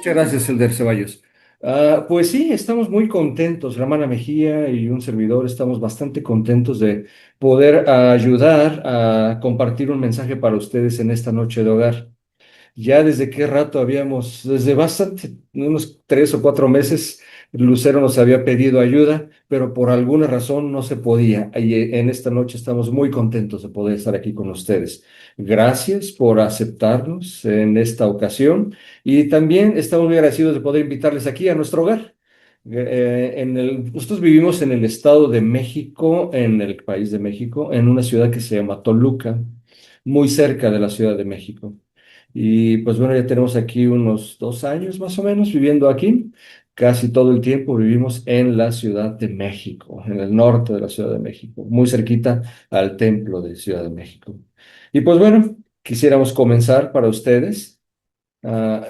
Muchas gracias, Elder Ceballos. Pues sí, estamos muy contentos, la hermana Mejía y un servidor, estamos bastante contentos de poder ayudar a compartir un mensaje para ustedes en esta noche de hogar. Ya desde qué rato desde bastante, unos 3 o 4 meses, Lucero nos había pedido ayuda, pero por alguna razón no se podía. Y en esta noche estamos muy contentos de poder estar aquí con ustedes. Gracias por aceptarnos en esta ocasión y también estamos muy agradecidos de poder invitarles aquí a nuestro hogar. Nosotros vivimos en el Estado de México, en el país de México, en una ciudad que se llama Toluca, muy cerca de la Ciudad de México. Y pues bueno, ya tenemos aquí unos 2 años más o menos viviendo aquí. Casi todo el tiempo vivimos en la Ciudad de México, en el norte de la Ciudad de México, muy cerquita al templo de Ciudad de México. Y pues bueno, quisiéramos comenzar para ustedes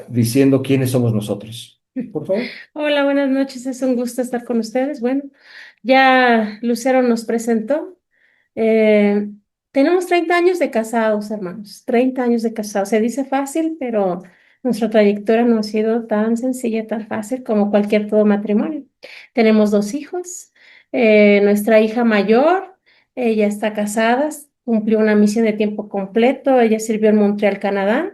diciendo quiénes somos nosotros. Por favor. Hola, buenas noches. Es un gusto estar con ustedes. Bueno, ya Lucero nos presentó. Eh, Tenemos 30 años de casados, hermanos. 30 años de casados. Se dice fácil, pero nuestra trayectoria no ha sido tan sencilla, tan fácil como cualquier todo matrimonio. Tenemos 2 hijos. Nuestra hija mayor, ella está casada, cumplió una misión de tiempo completo. Ella sirvió en Montreal, Canadá,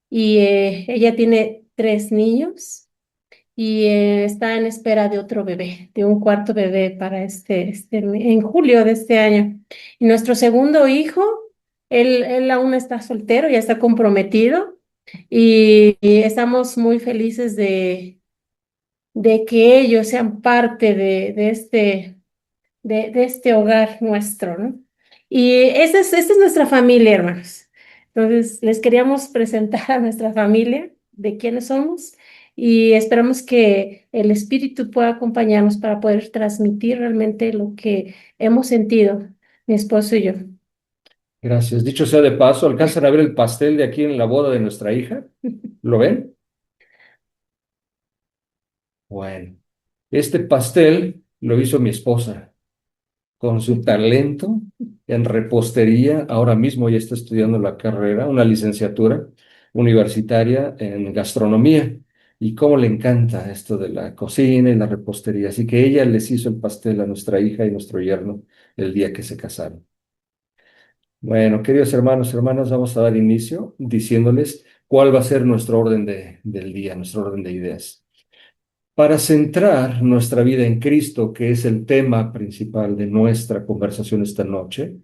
y ella tiene 3 niños y está en espera de otro bebé, de un cuarto bebé para en julio de este año. Y nuestro segundo hijo, él aún está soltero, ya está comprometido y estamos muy felices de que ellos sean parte de este hogar nuestro, ¿no? Y esta es nuestra familia, hermanos. Entonces, les queríamos presentar a nuestra familia de quiénes somos y esperamos que el Espíritu pueda acompañarnos para poder transmitir realmente lo que hemos sentido, mi esposo y yo. Gracias. Dicho sea de paso, ¿alcanzan a ver el pastel de aquí en la boda de nuestra hija? ¿Lo ven? Bueno, este pastel lo hizo mi esposa, con su talento en repostería. Ahora mismo ya está estudiando la carrera, una licenciatura universitaria en gastronomía. Y cómo le encanta esto de la cocina y la repostería. Así que ella les hizo el pastel a nuestra hija y nuestro yerno el día que se casaron. Bueno, queridos hermanos, hermanas, vamos a dar inicio diciéndoles cuál va a ser nuestro orden del día, nuestro orden de ideas. Para centrar nuestra vida en Cristo, que es el tema principal de nuestra conversación esta noche,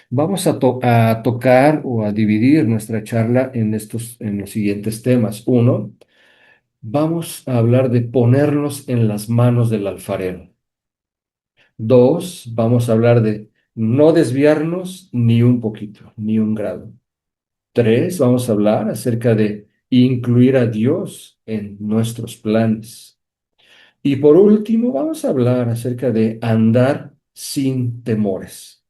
vamos a tocar o a dividir nuestra charla en los siguientes temas. Uno, vamos a hablar de ponernos en las manos del alfarero. Dos, vamos a hablar de no desviarnos ni un poquito, ni un grado. Tres, vamos a hablar acerca de incluir a Dios en nuestros planes. Y por último, vamos a hablar acerca de andar sin temores.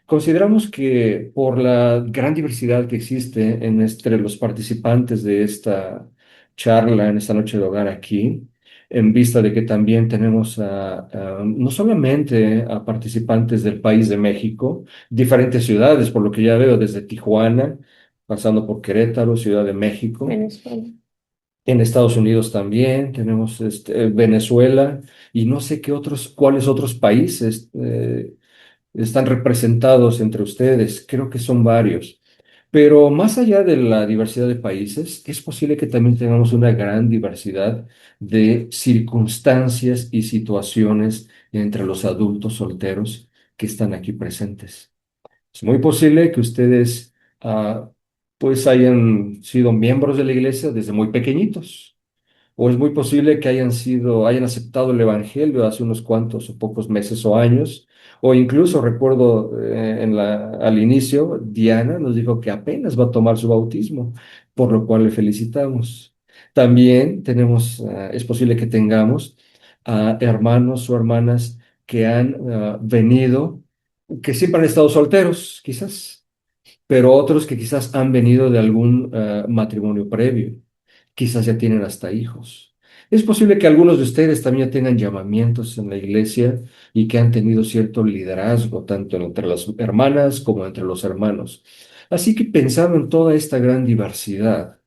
Consideramos que por la gran diversidad que existe entre los participantes de esta charla, en esta noche de hogar aquí, en vista de que también tenemos no solamente a participantes del país de México, diferentes ciudades, por lo que ya veo desde Tijuana, pasando por Querétaro, Ciudad de México. Venezuela. En Estados Unidos también tenemos Venezuela y no sé cuáles otros países están representados entre ustedes. Creo que son varios. Pero más allá de la diversidad de países, es posible que también tengamos una gran diversidad de circunstancias y situaciones entre los adultos solteros que están aquí presentes. Es muy posible que ustedes pues hayan sido miembros de la iglesia desde muy pequeñitos. O es muy posible que hayan aceptado el Evangelio hace unos cuantos o pocos meses o años. O incluso recuerdo al inicio, Diana nos dijo que apenas va a tomar su bautismo, por lo cual le felicitamos. También es posible que tengamos hermanos o hermanas que han venido, que siempre han estado solteros, quizás, pero otros que quizás han venido de algún matrimonio previo, quizás ya tienen hasta hijos. Es posible que algunos de ustedes también ya tengan llamamientos en la iglesia y que han tenido cierto liderazgo, tanto entre las hermanas como entre los hermanos. Así que pensando en toda esta gran diversidad,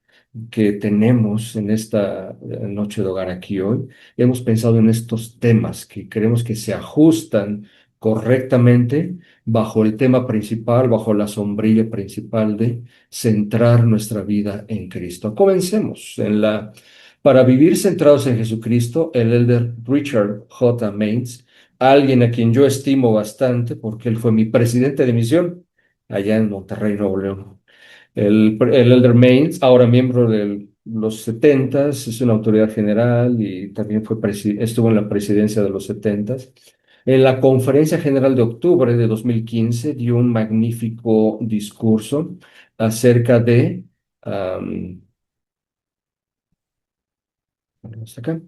que tenemos en esta noche de hogar aquí hoy, hemos pensado en estos temas que creemos que se ajustan correctamente bajo el tema principal, bajo la sombrilla principal de centrar nuestra vida en Cristo. Comencemos. Para vivir centrados en Jesucristo, el elder Richard J. Maines, alguien a quien yo estimo bastante porque él fue mi presidente de misión allá en Monterrey, Nuevo León. El Elder Maines, ahora miembro de los 70, es una autoridad general y también estuvo en la presidencia de los 70. En la Conferencia General de octubre de 2015 dio un magnífico discurso acerca vamos acá,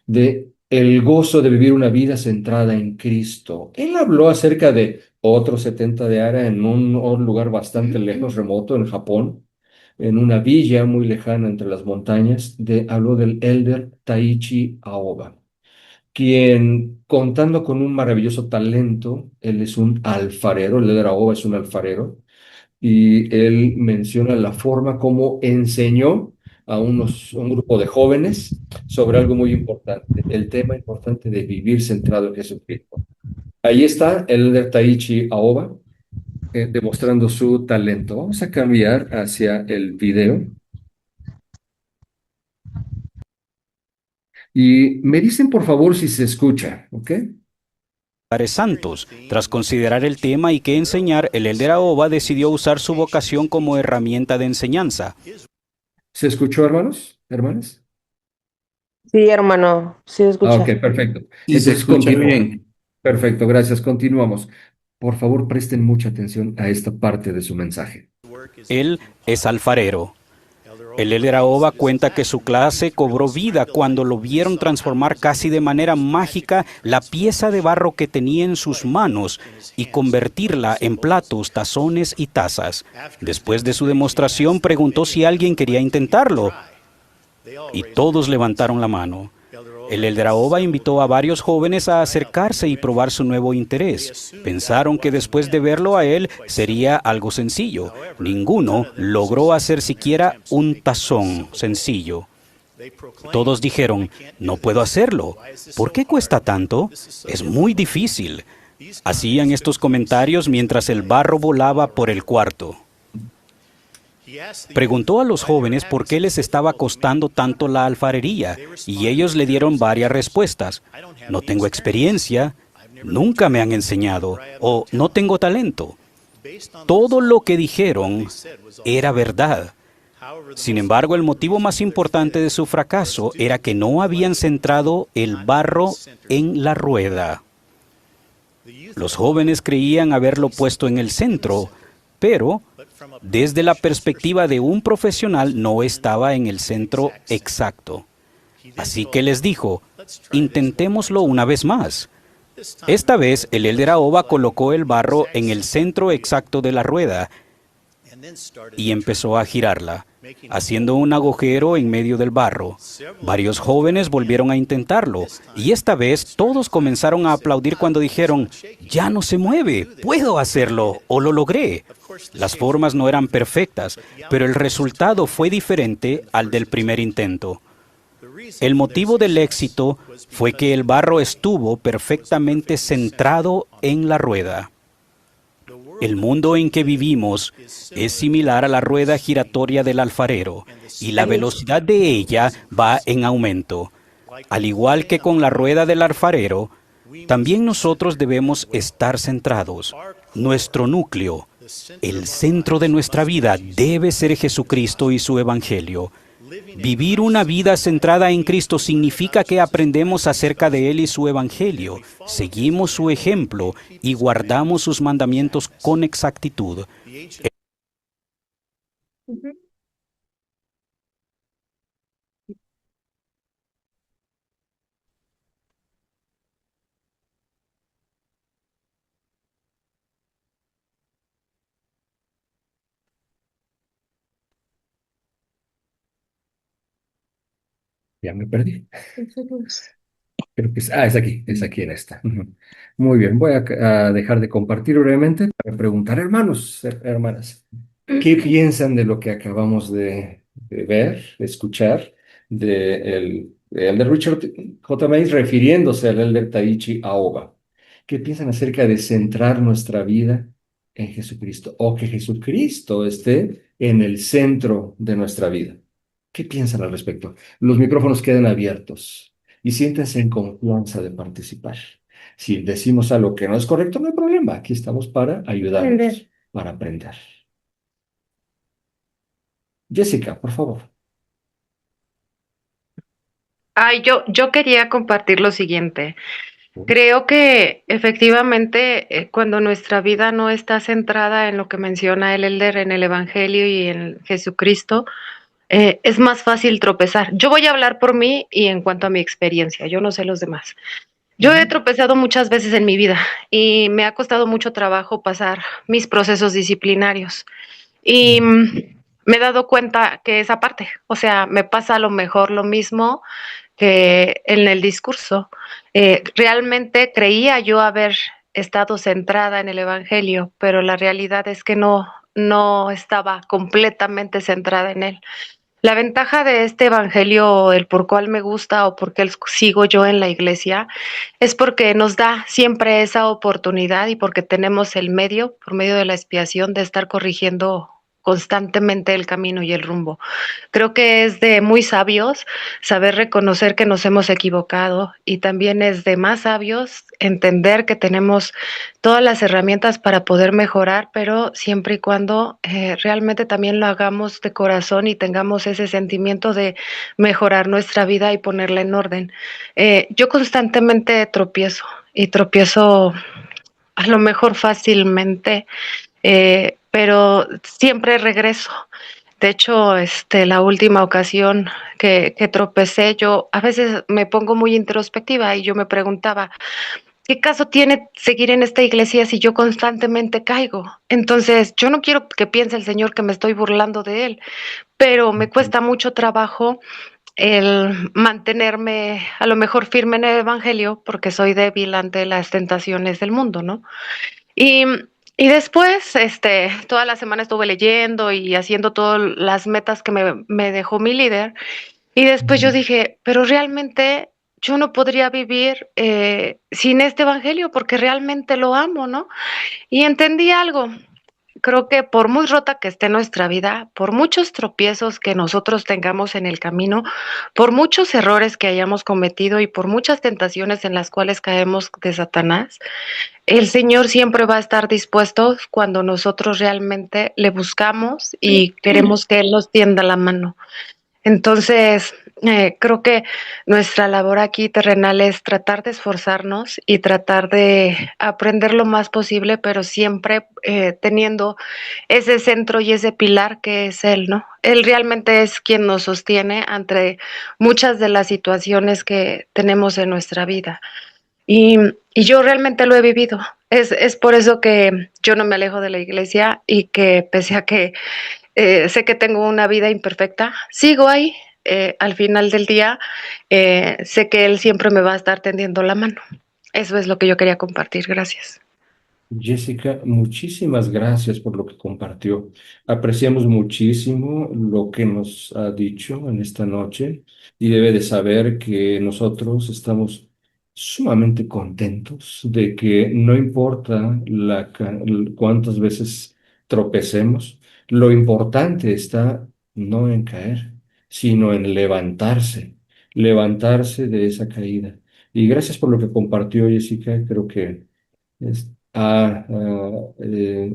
de el gozo de vivir una vida centrada en Cristo. Él habló acerca de otros 70 de Ara en un lugar bastante lejos, remoto, en Japón, en una villa muy lejana entre las montañas. Habló del elder Taichi Aoba, quien, contando con un maravilloso talento, él es un alfarero, el elder Aoba es un alfarero, y él menciona la forma como enseñó un grupo de jóvenes sobre algo muy importante, el tema importante de vivir centrado en Jesucristo. Ahí está el elder Taichi Aoba, demostrando su talento. Vamos a cambiar hacia el video y me dicen por favor si se escucha, ¿ok? Santos. Tras considerar el tema y qué enseñar, el elder Aoba decidió usar su vocación como herramienta de enseñanza. ¿Se escuchó, hermanos? ¿Hermanas? Sí, hermano, sí se Ah, ok, escucha. perfecto. Sí, se Entonces escucha continuamos. bien. Perfecto, gracias. Continuamos. Por favor, presten mucha atención a esta parte de su mensaje. Él es alfarero. El elder Aoba cuenta que su clase cobró vida cuando lo vieron transformar casi de manera mágica la pieza de barro que tenía en sus manos y convertirla en platos, tazones y tazas. Después de su demostración preguntó si alguien quería intentarlo y todos levantaron la mano. El elder Aoba invitó a varios jóvenes a acercarse y probar su nuevo interés. Pensaron que después de verlo a él sería algo sencillo. Ninguno logró hacer siquiera un tazón sencillo. Todos dijeron, no puedo hacerlo. ¿Por qué cuesta tanto? Es muy difícil. Hacían estos comentarios mientras el barro volaba por el cuarto. Preguntó a los jóvenes por qué les estaba costando tanto la alfarería y ellos le dieron varias respuestas. No tengo experiencia, nunca me han enseñado o no tengo talento. Todo lo que dijeron era verdad. Sin embargo, el motivo más importante de su fracaso era que no habían centrado el barro en la rueda. Los jóvenes creían haberlo puesto en el centro, pero desde la perspectiva de un profesional no estaba en el centro exacto. Así que les dijo, intentémoslo una vez más. Esta vez el elder Aoba colocó el barro en el centro exacto de la rueda y empezó a girarla, haciendo un agujero en medio del barro. Varios jóvenes volvieron a intentarlo, y esta vez todos comenzaron a aplaudir cuando dijeron, ya no se mueve, puedo hacerlo, o lo logré. Las formas no eran perfectas, pero el resultado fue diferente al del primer intento. El motivo del éxito fue que el barro estuvo perfectamente centrado en la rueda. El mundo en que vivimos es similar a la rueda giratoria del alfarero y la velocidad de ella va en aumento. Al igual que con la rueda del alfarero, también nosotros debemos estar centrados. Nuestro núcleo, el centro de nuestra vida debe ser Jesucristo y su Evangelio. Vivir una vida centrada en Cristo significa que aprendemos acerca de Él y su Evangelio, seguimos su ejemplo y guardamos sus mandamientos con exactitud. Ujú. Ya me perdí. Creo que es aquí en esta. Ujú. Muy bien, voy a dejar de compartir brevemente para preguntar, hermanos, hermanas, ¿qué piensan de lo que acabamos de ver, escuchar, de Elder Richard J. Mays refiriéndose al Elder Taichi Aoba, que piensan acerca de centrar nuestra vida en Jesucristo o que Jesucristo esté en el centro de nuestra vida. ¿Qué piensan al respecto? Los micrófonos quedan abiertos y siéntense en confianza de participar. Si decimos algo que no es correcto, no hay problema. Aquí estamos para ayudarlos, Aprender. para aprender. Jessica, por favor. Ay, yo quería compartir lo siguiente. Creo que efectivamente cuando nuestra vida no está centrada en lo que menciona el Elder en el Evangelio y en Jesucristo, es más fácil tropezar. Yo voy a hablar por mí y en cuanto a mi experiencia, yo no sé los demás. Yo he Ujú. tropezado muchas veces en mi vida y me ha costado mucho trabajo pasar mis procesos disciplinarios. Y me he dado cuenta que esa parte, o sea, me pasa a lo mejor lo mismo que en el discurso. Realmente creía yo haber estado centrada en el Evangelio, pero la realidad es que no estaba completamente centrada en él. La ventaja de este evangelio, el por cual me gusta o por qué sigo yo en la iglesia, es porque nos da siempre esa oportunidad y porque tenemos el medio, por medio de la expiación, de estar corrigiendo constantemente el camino y el rumbo. Creo que es de muy sabios saber reconocer que nos hemos equivocado y también es de más sabios entender que tenemos todas las herramientas para poder mejorar, pero siempre y cuando realmente también lo hagamos de corazón y tengamos ese sentimiento de mejorar nuestra vida y ponerla en orden. Yo constantemente tropiezo y tropiezo a lo mejor fácilmente, pero siempre regreso. De hecho, la última ocasión que tropecé, yo a veces me pongo muy introspectiva y yo me preguntaba, ¿qué caso tiene seguir en esta iglesia si yo constantemente caigo? Entonces, yo no quiero que piense el Señor que me estoy burlando de Él, pero me cuesta mucho trabajo el mantenerme a lo mejor firme en el Evangelio porque soy débil ante las tentaciones del mundo, ¿no? Y, y después, toda la semana estuve leyendo y haciendo todas las metas que me dejó mi líder. Y después yo Ujú. dije, pero realmente yo no podría vivir sin este evangelio porque realmente lo amo, ¿no? Y entendí algo. Creo que por muy rota que esté nuestra vida, por muchos tropiezos que nosotros tengamos en el camino, por muchos errores que hayamos cometido y por muchas tentaciones en las cuales caemos de Satanás, el Señor siempre va a estar dispuesto cuando nosotros realmente le buscamos y queremos que Él nos tienda la mano. Entonces, creo que nuestra labor aquí terrenal es tratar de esforzarnos y tratar de aprender lo más posible, pero siempre teniendo ese centro y ese pilar que es Él, ¿no? Él realmente es quien nos sostiene ante muchas de las situaciones que tenemos en nuestra vida. Y, y yo realmente lo he vivido. Es por eso que yo no me alejo de la iglesia y que pese a que sé que tengo una vida imperfecta, sigo ahí. Al final del día, sé que Él siempre me va a estar tendiendo la mano. Eso es lo que yo quería compartir. Gracias. Jessica, muchísimas gracias por lo que compartió. Apreciamos muchísimo lo que nos ha dicho en esta noche y debe de saber que nosotros estamos sumamente contentos de que no importa cuántas veces tropecemos, lo importante está no en caer, sino en levantarse, levantarse de esa caída. Y gracias por lo que compartió Jessica, creo que ha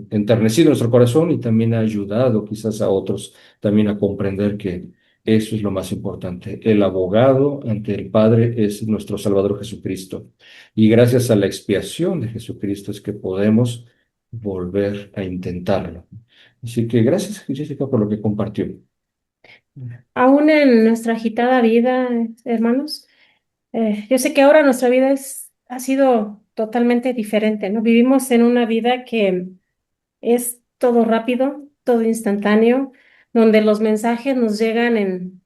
enternecido nuestro corazón y también ha ayudado quizás a otros también a comprender que eso es lo más importante. El abogado ante el Padre es nuestro Salvador Jesucristo. Y gracias a la expiación de Jesucristo es que podemos volver a intentarlo. Así que gracias, Jessica, por lo que compartió. Aún en nuestra agitada vida, hermanos, yo sé que ahora nuestra vida ha sido totalmente diferente, ¿no? Vivimos en una vida que es todo rápido, todo instantáneo, donde los mensajes nos llegan en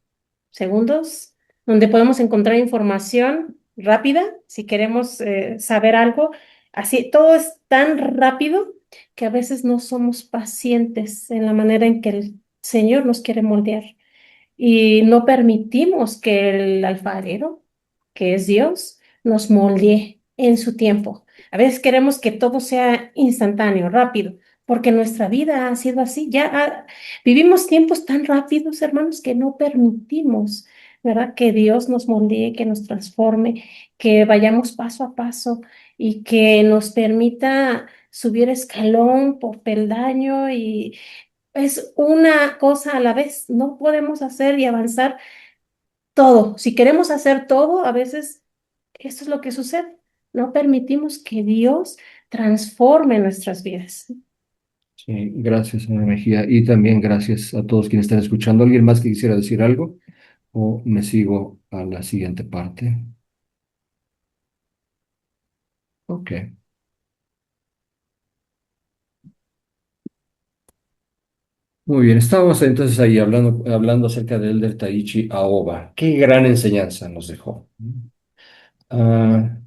segundos, donde podemos encontrar información rápida si queremos saber algo. Así, todo es tan rápido que a veces no somos pacientes en la manera en que el Señor nos quiere moldear. y no permitimos que el alfarero, que es Dios, nos moldee en su tiempo. A veces queremos que todo sea instantáneo, rápido, porque nuestra vida ha sido así. Vivimos tiempos tan rápidos, hermanos, que no permitimos, ¿verdad? Que Dios nos moldee, que nos transforme, que vayamos paso a paso y que nos permita subir escalón por peldaño y es una cosa a la vez. No podemos hacer y avanzar todo. Si queremos hacer todo, a veces esto es lo que sucede. No permitimos que Dios transforme nuestras vidas. Sí, gracias, señora Mejía. Y también gracias a todos quienes están escuchando. ¿Alguien más que quisiera decir algo? ¿O me sigo a la siguiente parte? Ok. Muy bien, estábamos entonces ahí hablando acerca del Elder Taichi Aoba. Qué gran enseñanza nos dejó. Ah,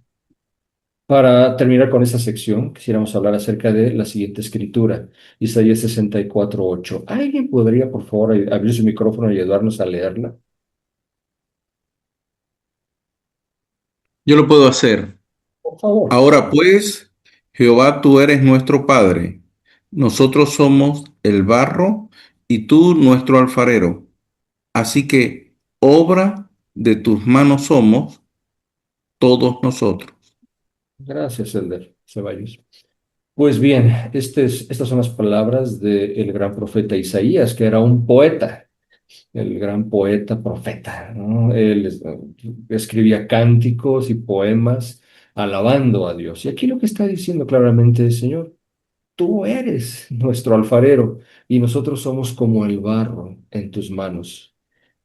para terminar con esta sección, quisiéramos hablar acerca de la siguiente escritura, Isaías 64:8. ¿Alguien podría, por favor, abrir su micrófono y ayudarnos a leerla? Yo lo puedo hacer. Por favor. Ahora pues, Jehová, tú eres nuestro Padre. Nosotros somos el barro y tú nuestro alfarero. Así que obra de tus manos somos todos nosotros. Gracias, Elder Ceballos. Pues bien, estas son las palabras del gran profeta Isaías, que era un poeta, el gran poeta profeta, ¿no? Él escribía cánticos y poemas alabando a Dios. Y aquí lo que está diciendo claramente es, Señor, tú eres nuestro alfarero y nosotros somos como el barro en tus manos.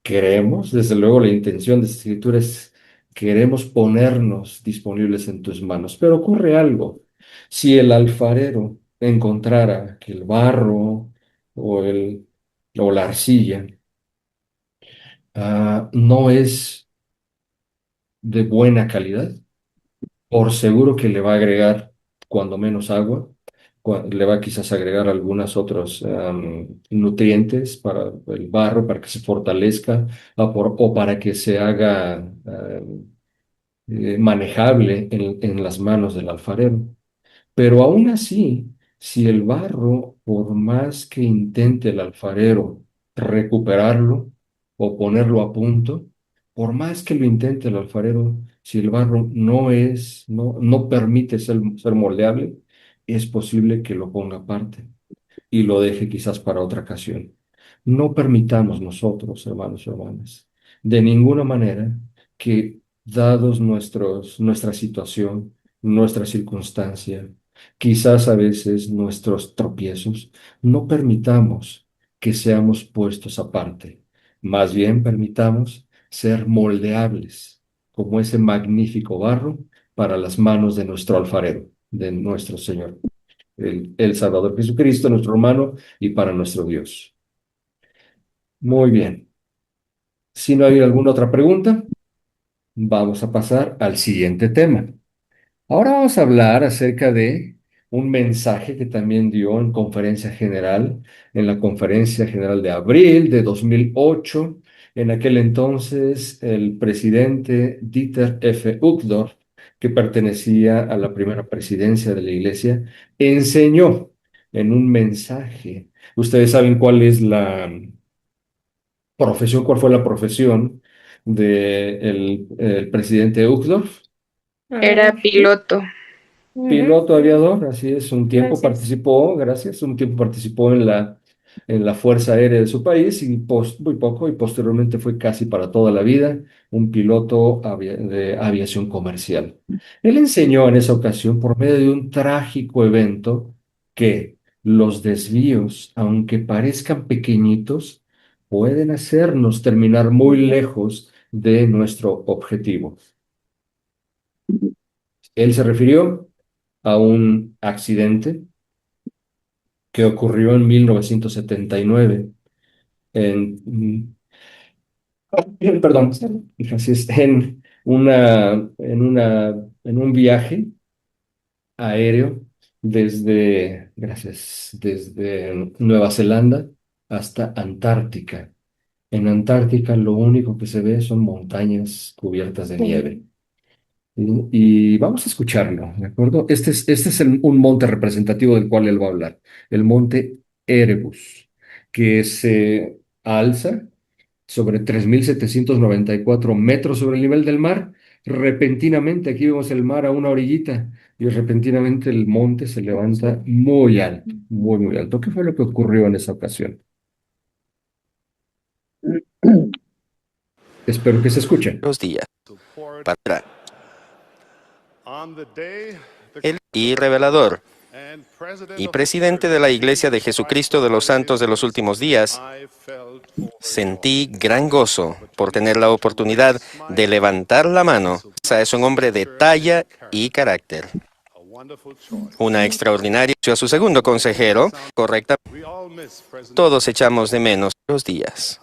Queremos, desde luego, la intención de esta escritura es, queremos ponernos disponibles en tus manos, pero ocurre algo. Si el alfarero encontrara que el barro o, o la arcilla no es de buena calidad, por seguro que le va a agregar cuando menos agua, le va quizás agregar algunos otros nutrientes para el barro, para que se fortalezca o para que se haga manejable en las manos del alfarero. Pero aún así, si el barro, por más que intente el alfarero recuperarlo o ponerlo a punto, por más que lo intente el alfarero, si el barro no permite ser moldeable, es posible que lo ponga aparte y lo deje quizás para otra ocasión. No permitamos nosotros, hermanos y hermanas, de ninguna manera que, dados nuestra situación, nuestra circunstancia, quizás a veces nuestros tropiezos, no permitamos que seamos puestos aparte. Más bien permitamos ser moldeables como ese magnífico barro para las manos de nuestro alfarero, de nuestro Señor el Salvador Jesucristo, nuestro hermano, y para nuestro Dios. Muy bien. Si no hay alguna otra pregunta, vamos a pasar al siguiente tema. Ahora vamos a hablar acerca de un mensaje que también dio en conferencia general, en la conferencia general de abril de 2008. En aquel entonces, el presidente Dieter F. Uchtdorf, que pertenecía a la primera presidencia de la iglesia, enseñó en un mensaje. Ustedes saben cuál es la profesión, cuál fue la profesión del el presidente Uchtdorf. A Era ver, piloto. ujú, Piloto aviador, así es, gracias. un tiempo participó en la Fuerza Aérea de su país y muy poco, y posteriormente fue casi para toda la vida un piloto de aviación comercial. Él enseñó en esa ocasión por medio de un trágico evento que los desvíos, aunque parezcan pequeñitos, pueden hacernos terminar muy lejos de nuestro objetivo. Él se refirió a un accidente que ocurrió en 1979 en, perdón, así es, en un viaje aéreo desde Nueva Zelanda hasta Antártica. En Antártica lo único que se ve son montañas cubiertas de Sí. nieve. Y vamos a escucharlo, ¿de acuerdo? Este es un monte representativo del cual él va a hablar, el monte Erebus, que se alza sobre 3.794 metros sobre el nivel del mar. Repentinamente, aquí vemos el mar a una orillita y repentinamente el monte se levanta muy alto, muy, muy alto. ¿Qué fue lo que ocurrió en esa ocasión? Espero que se escuche. Los días para el y revelador y presidente de la Iglesia de Jesucristo de los Santos de los Últimos Días, sentí gran gozo por tener la oportunidad de levantar la mano. Es un hombre de talla y carácter. Una extraordinaria a su segundo consejero, correcta. Todos echamos de menos los días.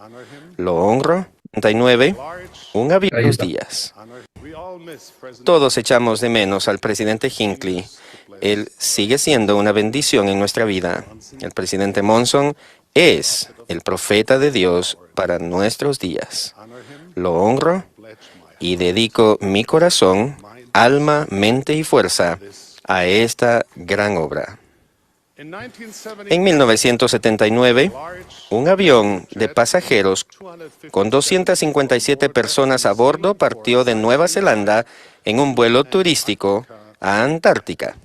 Lo honro. 39. Un avión Ahí los está. días. Todos echamos de menos al presidente Hinckley. Él sigue siendo una bendición en nuestra vida. El presidente Monson es el profeta de Dios para nuestros días. Lo honro y dedico mi corazón, alma, mente y fuerza a esta gran obra. En 1979, un avión de pasajeros con 257 personas a bordo partió de Nueva Zelanda en un vuelo turístico a Antártica.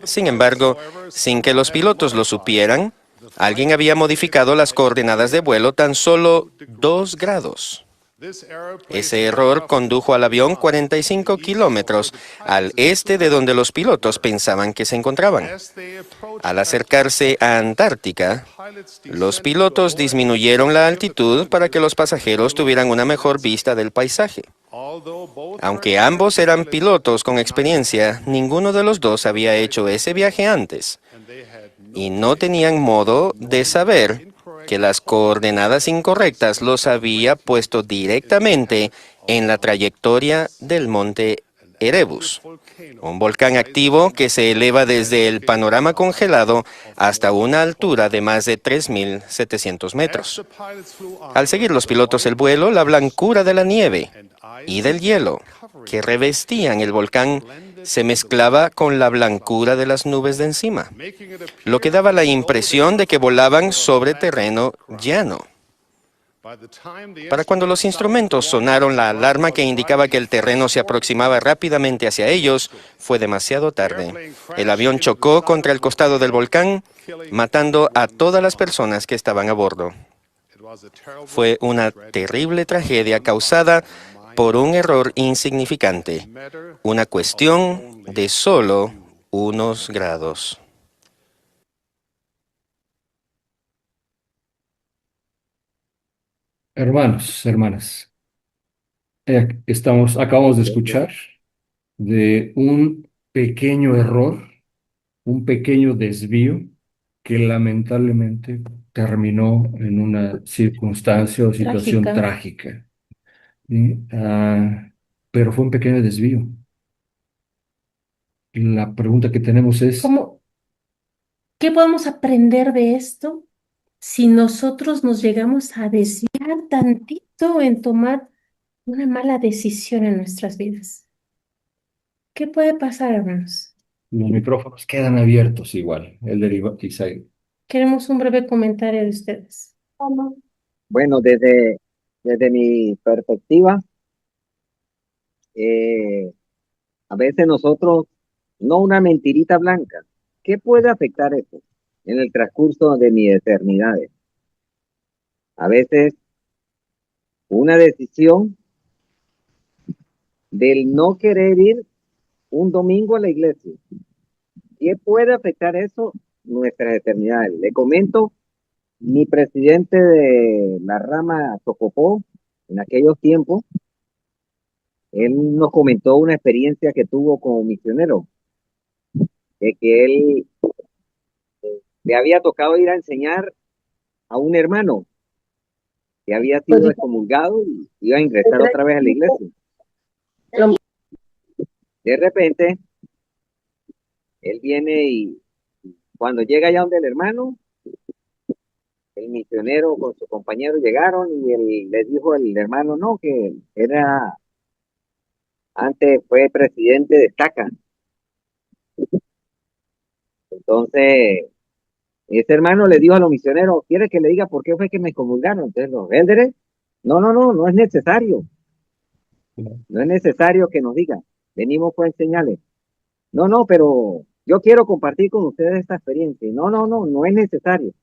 Sin embargo, sin que los pilotos lo supieran, alguien había modificado las coordenadas de vuelo tan solo 2 grados. Ese error condujo al avión 45 kilómetros al este de donde los pilotos pensaban que se encontraban. Al acercarse a Antártica, los pilotos disminuyeron la altitud para que los pasajeros tuvieran una mejor vista del paisaje. Aunque ambos eran pilotos con experiencia, ninguno de los dos había hecho ese viaje antes y no tenían modo de saber que las coordenadas incorrectas los había puesto directamente en la trayectoria del monte Erebus, un volcán activo que se eleva desde el panorama congelado hasta una altura de más de 3.700 metros. Al seguir los pilotos el vuelo, la blancura de la nieve y del hielo que revestían el volcán se mezclaba con la blancura de las nubes de encima, lo que daba la impresión de que volaban sobre terreno llano. Para cuando los instrumentos sonaron la alarma que indicaba que el terreno se aproximaba rápidamente hacia ellos, fue demasiado tarde. El avión chocó contra el costado del volcán, matando a todas las personas que estaban a bordo. Fue una terrible tragedia causada por un error insignificante, una cuestión de solo unos grados. Hermanos, hermanas, acabamos de escuchar de un pequeño error, un pequeño desvío que lamentablemente terminó en una circunstancia o situación Trágica. trágica. ¿Sí? Pero fue un pequeño desvío. La pregunta que tenemos es, ¿Cómo, qué podemos aprender de esto si nosotros nos llegamos a desviar tantito en tomar una mala decisión en nuestras vidas? ¿Qué puede pasar, hermanos? los micrófonos quedan abiertos igual, el deriva Isaí. Queremos un breve comentario de ustedes. Bueno, desde mi perspectiva, eh, a veces nosotros, no una mentirita blanca, ¿qué puede afectar eso en el transcurso de mi eternidad? A veces una decisión del no querer ir un domingo a la iglesia, ¿qué puede afectar eso nuestras eternidades? Le comento, mi presidente de la rama Tocopó, en aquellos tiempos, él nos comentó una experiencia que tuvo como misionero, de que él le había tocado ir a enseñar a un hermano que había sido excomulgado y iba a ingresar otra vez a la iglesia. De repente, él viene y cuando llega allá donde el hermano el misionero con su compañero llegaron y le dijo el hermano, no, que antes fue presidente de Estaca. Entonces, ese hermano le dijo a los misioneros, ¿quiere que le diga por qué fue que me comulgaron? Entonces los élderes, no es necesario, no es necesario que nos diga, venimos pues a enseñarles. No, pero yo quiero compartir con ustedes esta experiencia. No es necesario.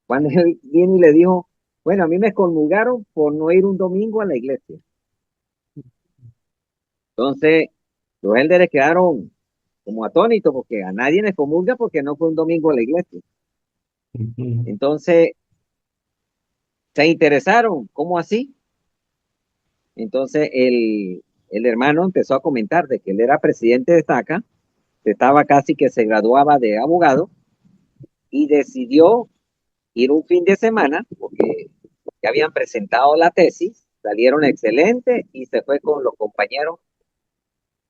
Cuando él vino y le dijo, bueno, a mí me comulgaron por no ir un domingo a la iglesia. Entonces, los élderes quedaron como atónitos porque a nadie les comulga porque no fue un domingo a la iglesia. Ujú. Entonces, se interesaron, ¿cómo así? Entonces, el hermano empezó a comentar de que él era presidente de estaca, estaba casi que se graduaba de abogado y decidió ir un fin de semana porque ya habían presentado la tesis, salieron excelentes y se fue con los compañeros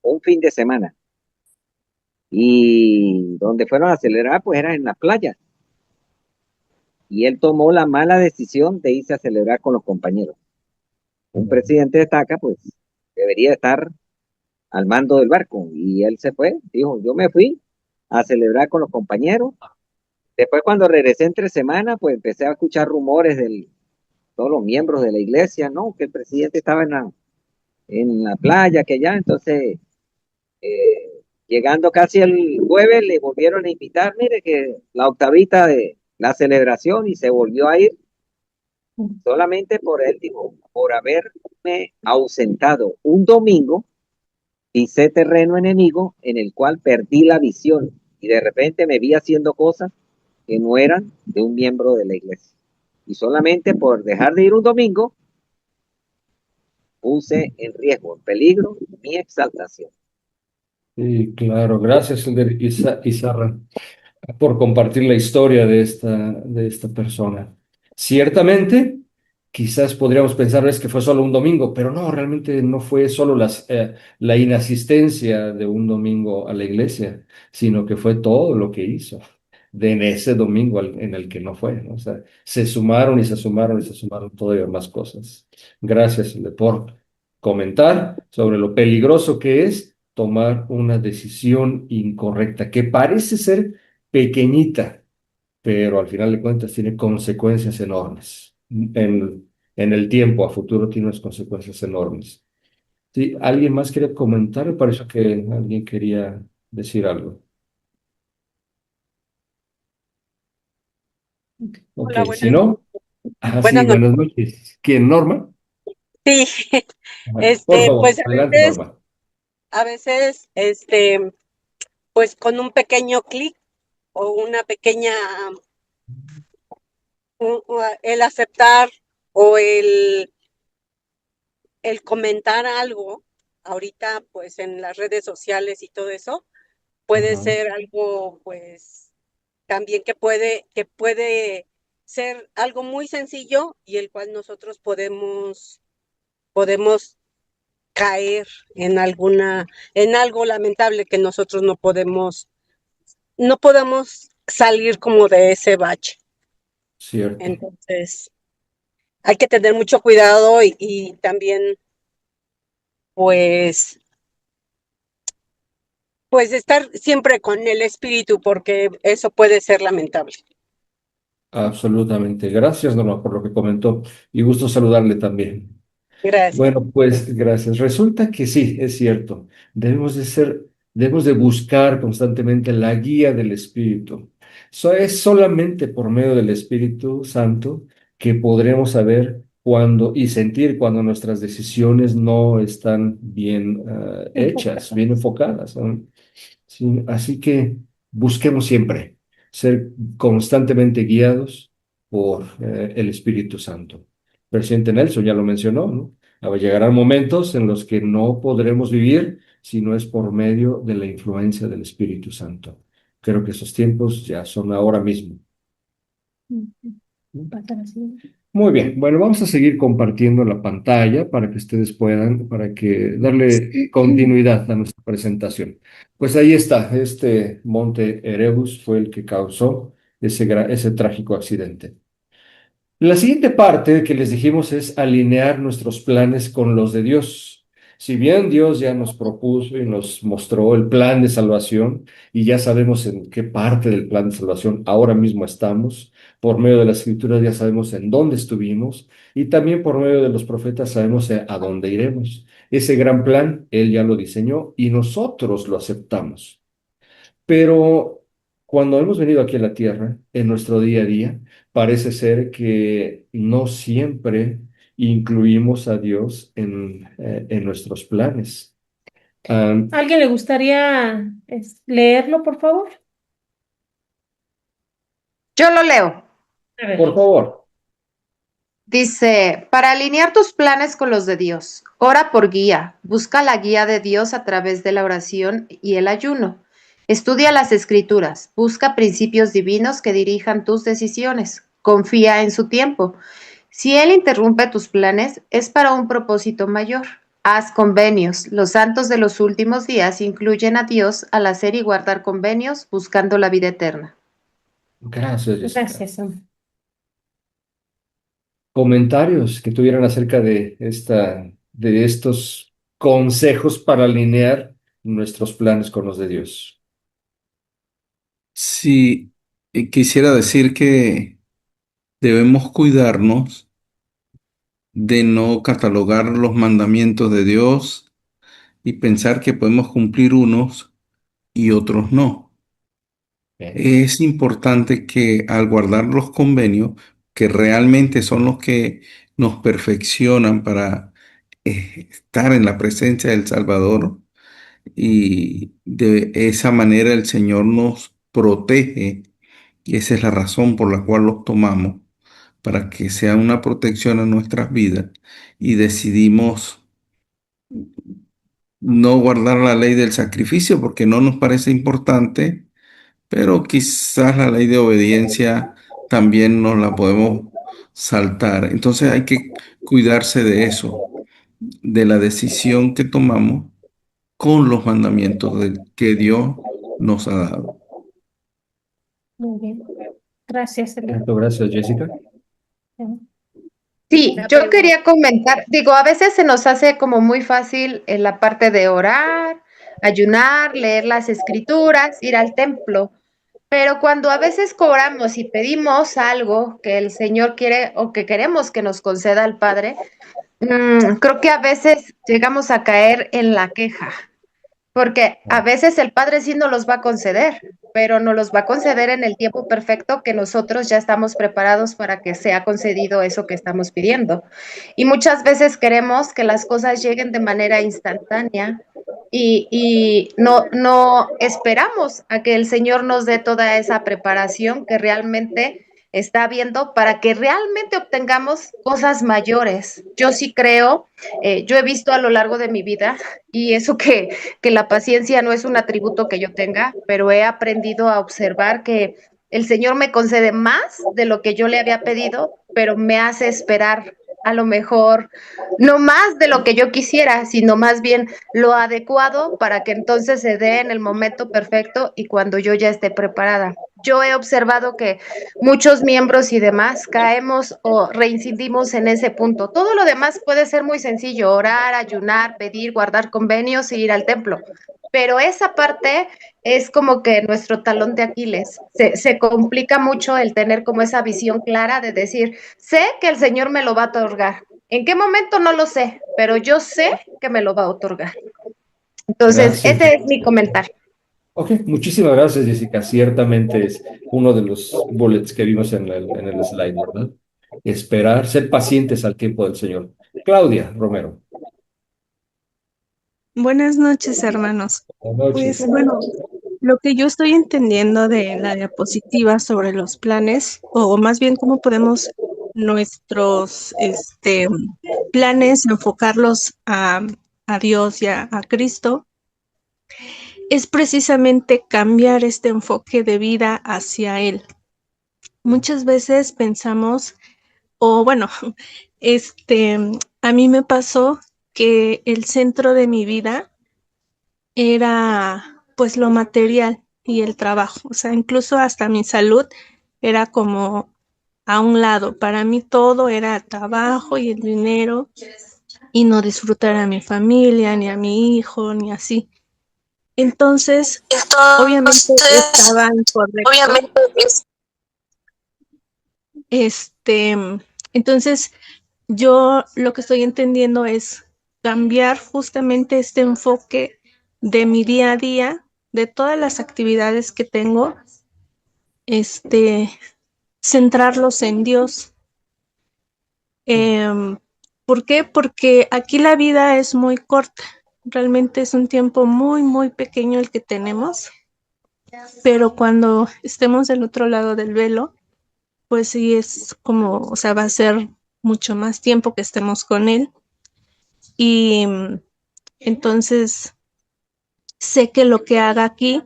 un fin de semana. Y donde fueron a celebrar, pues era en la playa. Y él tomó la mala decisión de irse a celebrar con los compañeros. Un presidente de estaca, pues, debería estar al mando del barco. Y él se fue, dijo, yo me fui a celebrar con los compañeros. Después, cuando regresé entre semana, pues empecé a escuchar rumores de todos los miembros de la iglesia, ¿no? Que el presidente estaba en la playa, que ya, entonces, llegando casi el jueves, le volvieron a invitar, mire que la octavita de la celebración y se volvió a ir solamente por él, dijo, por haberme ausentado un domingo, pisé terreno enemigo en el cual perdí la visión y de repente me vi haciendo cosas que no eran de un miembro de la iglesia. Y solamente por dejar de ir un domingo, puse en riesgo, en peligro, mi exaltación. Sí, claro, gracias, Elder Izarra, por compartir la historia de esta persona. Ciertamente, quizás podríamos pensar es que fue solo un domingo, pero no, realmente no fue solo la inasistencia de un domingo a la iglesia, sino que fue todo lo que hizo en ese domingo en el que no fue, ¿no? O sea, se sumaron y se sumaron y se sumaron todavía más cosas. Gracias, Elder, por comentar sobre lo peligroso que es tomar una decisión incorrecta, que parece ser pequeñita, pero al final de cuentas tiene consecuencias enormes. En el tiempo, a futuro, tiene unas consecuencias enormes. Sí, ¿alguien más quiere comentar? Me pareció que alguien quería decir algo. Ok, Hola, si no, sí, buenas noches. buenas noches. ¿Quién, Norma? Sí, Ajá. Por favor, pues adelante, Norma. a veces, pues con un pequeño clic o una pequeña, el aceptar o el comentar algo, ahorita pues en las redes sociales y todo eso, puede Ajá. ser algo pues también que puede ser algo muy sencillo y el cual nosotros podemos caer en algo lamentable que nosotros no podemos salir como de ese bache. Cierto. Entonces, hay que tener mucho cuidado y también, pues, pues estar siempre con el espíritu, porque eso puede ser lamentable. Absolutamente. Gracias, Norma, por lo que comentó y gusto saludarle también. Gracias. Bueno, pues gracias. Resulta que sí, es cierto. Debemos de buscar constantemente la guía del Espíritu. Es solamente por medio del Espíritu Santo que podremos saber cuándo y sentir cuando nuestras decisiones no están bien hechas, bien enfocadas, ¿no? Sí, así que busquemos siempre ser constantemente guiados por el Espíritu Santo. El presidente Nelson ya lo mencionó, ¿no? Llegarán momentos en los que no podremos vivir si no es por medio de la influencia del Espíritu Santo. Creo que esos tiempos ya son ahora mismo. Pasar así. Muy bien, bueno, vamos a seguir compartiendo la pantalla para que ustedes puedan, para que darle continuidad a nuestra presentación. Pues ahí está, este monte Erebus fue el que causó ese trágico accidente. La siguiente parte que les dijimos es alinear nuestros planes con los de Dios. Si bien Dios ya nos propuso y nos mostró el plan de salvación y ya sabemos en qué parte del plan de salvación ahora mismo estamos, por medio de la Escritura ya sabemos en dónde estuvimos y también por medio de los profetas sabemos a dónde iremos. Ese gran plan Él ya lo diseñó y nosotros lo aceptamos. Pero cuando hemos venido aquí a la tierra, en nuestro día a día, parece ser que no siempre incluimos a Dios en nuestros planes. Am, ¿Alguien le gustaría leerlo, por favor? Yo lo leo. A ver. por favor, Dice, para alinear tus planes con los de Dios, ora por guía, busca la guía de Dios a través de la oración y el ayuno. Estudia las escrituras, busca principios divinos que dirijan tus decisiones, confía en su tiempo. Si Él interrumpe tus planes, es para un propósito mayor. Haz convenios. Los santos de los últimos días incluyen a Dios al hacer y guardar convenios buscando la vida eterna. gracias, Jessica. Gracias, Sam. Comentarios que tuvieran acerca de estos consejos para alinear nuestros planes con los de Dios. Sí, quisiera decir que debemos cuidarnos de no catalogar los mandamientos de Dios y pensar que podemos cumplir unos y otros no. Bien. Es importante que al guardar los convenios, que realmente son los que nos perfeccionan para estar en la presencia del Salvador, y de esa manera el Señor nos protege, y esa es la razón por la cual los tomamos, para que sea una protección a nuestras vidas, y decidimos no guardar la ley del sacrificio porque no nos parece importante, pero quizás la ley de obediencia también nos la podemos saltar. Entonces hay que cuidarse de eso, de la decisión que tomamos con los mandamientos que Dios nos ha dado. Muy bien. Gracias, Eli. Perfecto, gracias, Jessica. Sí, yo quería comentar, digo, a veces se nos hace como muy fácil en la parte de orar, ayunar, leer las escrituras, ir al templo, pero cuando a veces cobramos y pedimos algo que el Señor quiere o que queremos que nos conceda el Padre, creo que a veces llegamos a caer en la queja. Porque a veces el Padre sí nos los va a conceder, pero nos los va a conceder en el tiempo perfecto que nosotros ya estamos preparados para que sea concedido eso que estamos pidiendo. Y muchas veces queremos que las cosas lleguen de manera instantánea y no esperamos a que el Señor nos dé toda esa preparación que realmente está viendo para que realmente obtengamos cosas mayores. Yo sí creo, yo he visto a lo largo de mi vida, y eso que la paciencia no es un atributo que yo tenga, pero he aprendido a observar que el Señor me concede más de lo que yo le había pedido, pero me hace esperar a lo mejor no más de lo que yo quisiera, sino más bien lo adecuado para que entonces se dé en el momento perfecto y cuando yo ya esté preparada. Yo he observado que muchos miembros y demás caemos o reincidimos en ese punto. Todo lo demás puede ser muy sencillo, orar, ayunar, pedir, guardar convenios e ir al templo. Pero esa parte es como que nuestro talón de Aquiles. Se complica mucho el tener como esa visión clara de decir, sé que el Señor me lo va a otorgar. ¿En qué momento? No lo sé, pero yo sé que me lo va a otorgar. Entonces, Gracias, ese es mi Jessica. comentario. Ok, muchísimas gracias, Jessica. Ciertamente es uno de los bullets que vimos en el slide, ¿verdad? Esperar, ser pacientes al tiempo del Señor. Claudia Romero. Buenas noches, hermanos. Buenas Pues noches. bueno, lo que yo estoy entendiendo de la diapositiva sobre los planes, o más bien cómo podemos nuestros planes enfocarlos a Dios y a Cristo, es precisamente cambiar este enfoque de vida hacia Él. Muchas veces pensamos, o bueno, a mí me pasó que el centro de mi vida era pues lo material y el trabajo, o sea, incluso hasta mi salud era como a un lado. Para mí todo era el trabajo y el dinero y no disfrutar a mi familia, ni a mi hijo, ni así. Entonces, obviamente estaba incorrecto. Este, entonces, yo lo que estoy entendiendo es cambiar justamente este enfoque de mi día a día, de todas las actividades que tengo, este, centrarlos en Dios. ¿Por qué? Porque aquí la vida es muy corta. Realmente es un tiempo muy, muy pequeño el que tenemos, pero cuando estemos del otro lado del velo, pues sí es como, o sea, va a ser mucho más tiempo que estemos con Él. Y entonces sé que lo que haga aquí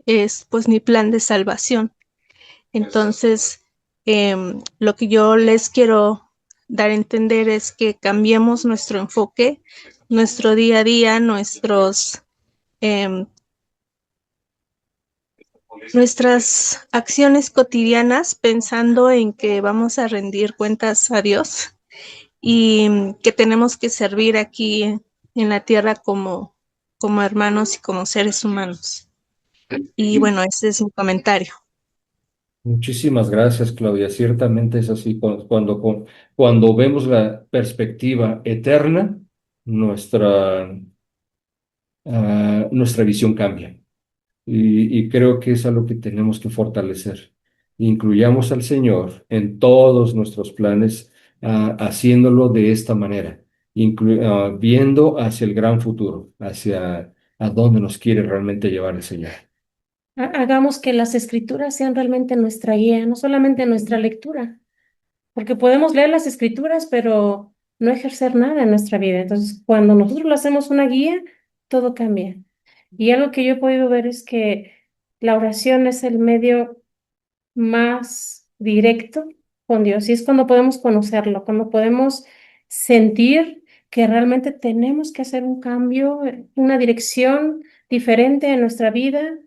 es pues mi plan de salvación. Entonces, lo que yo les quiero dar a entender es que cambiemos nuestro enfoque, nuestro día a día, nuestras acciones cotidianas pensando en que vamos a rendir cuentas a Dios y que tenemos que servir aquí en la tierra como hermanos y como seres humanos. Y bueno, ese es mi comentario. Muchísimas gracias, Claudia. Ciertamente es así. Cuando vemos la perspectiva eterna, nuestra, nuestra visión cambia. Y creo que es algo que tenemos que fortalecer. Incluyamos al Señor en todos nuestros planes, haciéndolo de esta manera, viendo hacia el gran futuro, hacia a dónde nos quiere realmente llevar el Señor. Hagamos que las escrituras sean realmente nuestra guía, no solamente nuestra lectura, porque podemos leer las escrituras, pero no ejercer nada en nuestra vida. Entonces, cuando nosotros lo hacemos una guía, todo cambia. Y algo que yo he podido ver es que la oración es el medio más directo con Dios y es cuando podemos conocerlo, cuando podemos sentir que realmente tenemos que hacer un cambio, una dirección diferente en nuestra vida